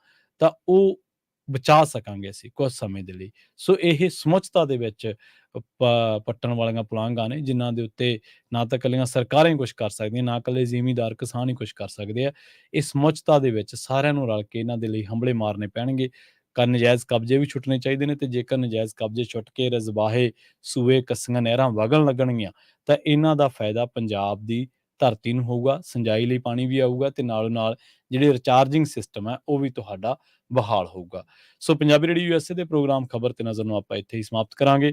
ਤਾਂ ਉਹ ਬਚਾ ਸਕਾਂਗੇ ਅਸੀਂ ਕੁਝ ਸਮੇਂ ਦੇ ਲਈ। ਸੋ ਇਹ ਸਮੁੱਚਤਾ ਦੇ ਵਿੱਚ ਪੱਟਣ ਵਾਲੀਆਂ ਪੁਲਾਂਘਾਂ ਨੇ, ਜਿਨ੍ਹਾਂ ਦੇ ਉੱਤੇ ਨਾ ਤਾਂ ਇਕੱਲੀਆਂ ਸਰਕਾਰਾਂ ਹੀ ਕੁਛ ਕਰ ਸਕਦੀਆਂ, ਨਾ ਇਕੱਲੇ ਜ਼ਿਮੀਂਦਾਰ ਕਿਸਾਨ ਹੀ ਕੁਛ ਕਰ ਸਕਦੇ ਆ। ਇਹ ਸਮੁੱਚਤਾ ਦੇ ਵਿੱਚ ਸਾਰਿਆਂ ਨੂੰ ਰਲ ਕੇ ਇਹਨਾਂ ਦੇ ਲਈ ਹੰਭਲੇ ਮਾਰਨੇ ਪੈਣਗੇ। ਨਜਾਇਜ਼ ਕਬਜ਼ੇ ਵੀ ਛੁੱਟਣੇ ਚਾਹੀਦੇ ਨੇ ਤੇ ਜੇਕਰ ਨਜਾਇਜ਼ ਕਬਜ਼ੇ ਛੁੱਟ ਕੇ ਰਜ਼ਵਾਹੇ, ਸੂਏ, ਕੱਸੀਆਂ, ਨਹਿਰਾਂ ਵਗਣ ਲੱਗਣਗੀਆਂ ਤਾਂ ਇਹਨਾਂ ਦਾ ਫਾਇਦਾ ਪੰਜਾਬ ਦੀ ਧਰਤੀ ਨੂੰ ਹੋਊਗਾ। ਸਿੰਜਾਈ ਲਈ ਪਾਣੀ ਵੀ ਆਊਗਾ ਤੇ ਨਾਲੋਂ ਨਾਲ ਜਿਹੜੇ ਰਿਚਾਰਜਿੰਗ ਸਿਸਟਮ ਹੈ ਉਹ ਵੀ ਤੁਹਾਡਾ ਬਹਾਲ ਹੋਊਗਾ। ਸੋ ਪੰਜਾਬੀ ਰੇਡੀਓ USA ਦੇ ਪ੍ਰੋਗਰਾਮ ਖਬਰ ਤੇ ਨਜ਼ਰ ਨੂੰ ਆਪਾਂ ਇੱਥੇ ਹੀ ਸਮਾਪਤ ਕਰਾਂਗੇ।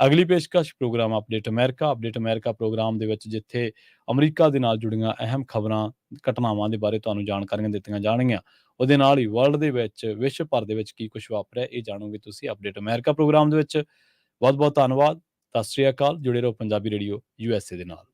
ਅਗਲੀ ਪੇਸ਼ਕਸ਼ ਪ੍ਰੋਗਰਾਮ ਅਪਡੇਟ ਅਮਰੀਕਾ ਪ੍ਰੋਗਰਾਮ ਦੇ ਵਿੱਚ ਜਿੱਥੇ ਅਮਰੀਕਾ ਦੇ ਨਾਲ ਜੁੜੀਆਂ ਅਹਿਮ ਖਬਰਾਂ, ਘਟਨਾਵਾਂ ਦੇ ਬਾਰੇ ਤੁਹਾਨੂੰ ਜਾਣਕਾਰੀਆਂ ਦਿੱਤੀਆਂ ਜਾਣਗੀਆਂ। ਉਹਦੇ ਨਾਲ ਹੀ ਵਰਲਡ ਦੇ ਵਿੱਚ, ਵਿਸ਼ਵ ਭਰ ਦੇ ਵਿੱਚ ਕੀ ਕੁਝ ਵਾਪਰਿਆ ਇਹ ਜਾਣੋਗੇ ਤੁਸੀਂ ਅਪਡੇਟ ਅਮਰੀਕਾ ਪ੍ਰੋਗਰਾਮ ਦੇ ਵਿੱਚ। ਬਹੁਤ ਬਹੁਤ ਧੰਨਵਾਦ। ਸਤਿ ਸ੍ਰੀ ਅਕਾਲ। ਜੁੜੇ ਰਹੋ ਪੰਜਾਬੀ ਰੇਡੀਓ USA ਦੇ ਨਾਲ।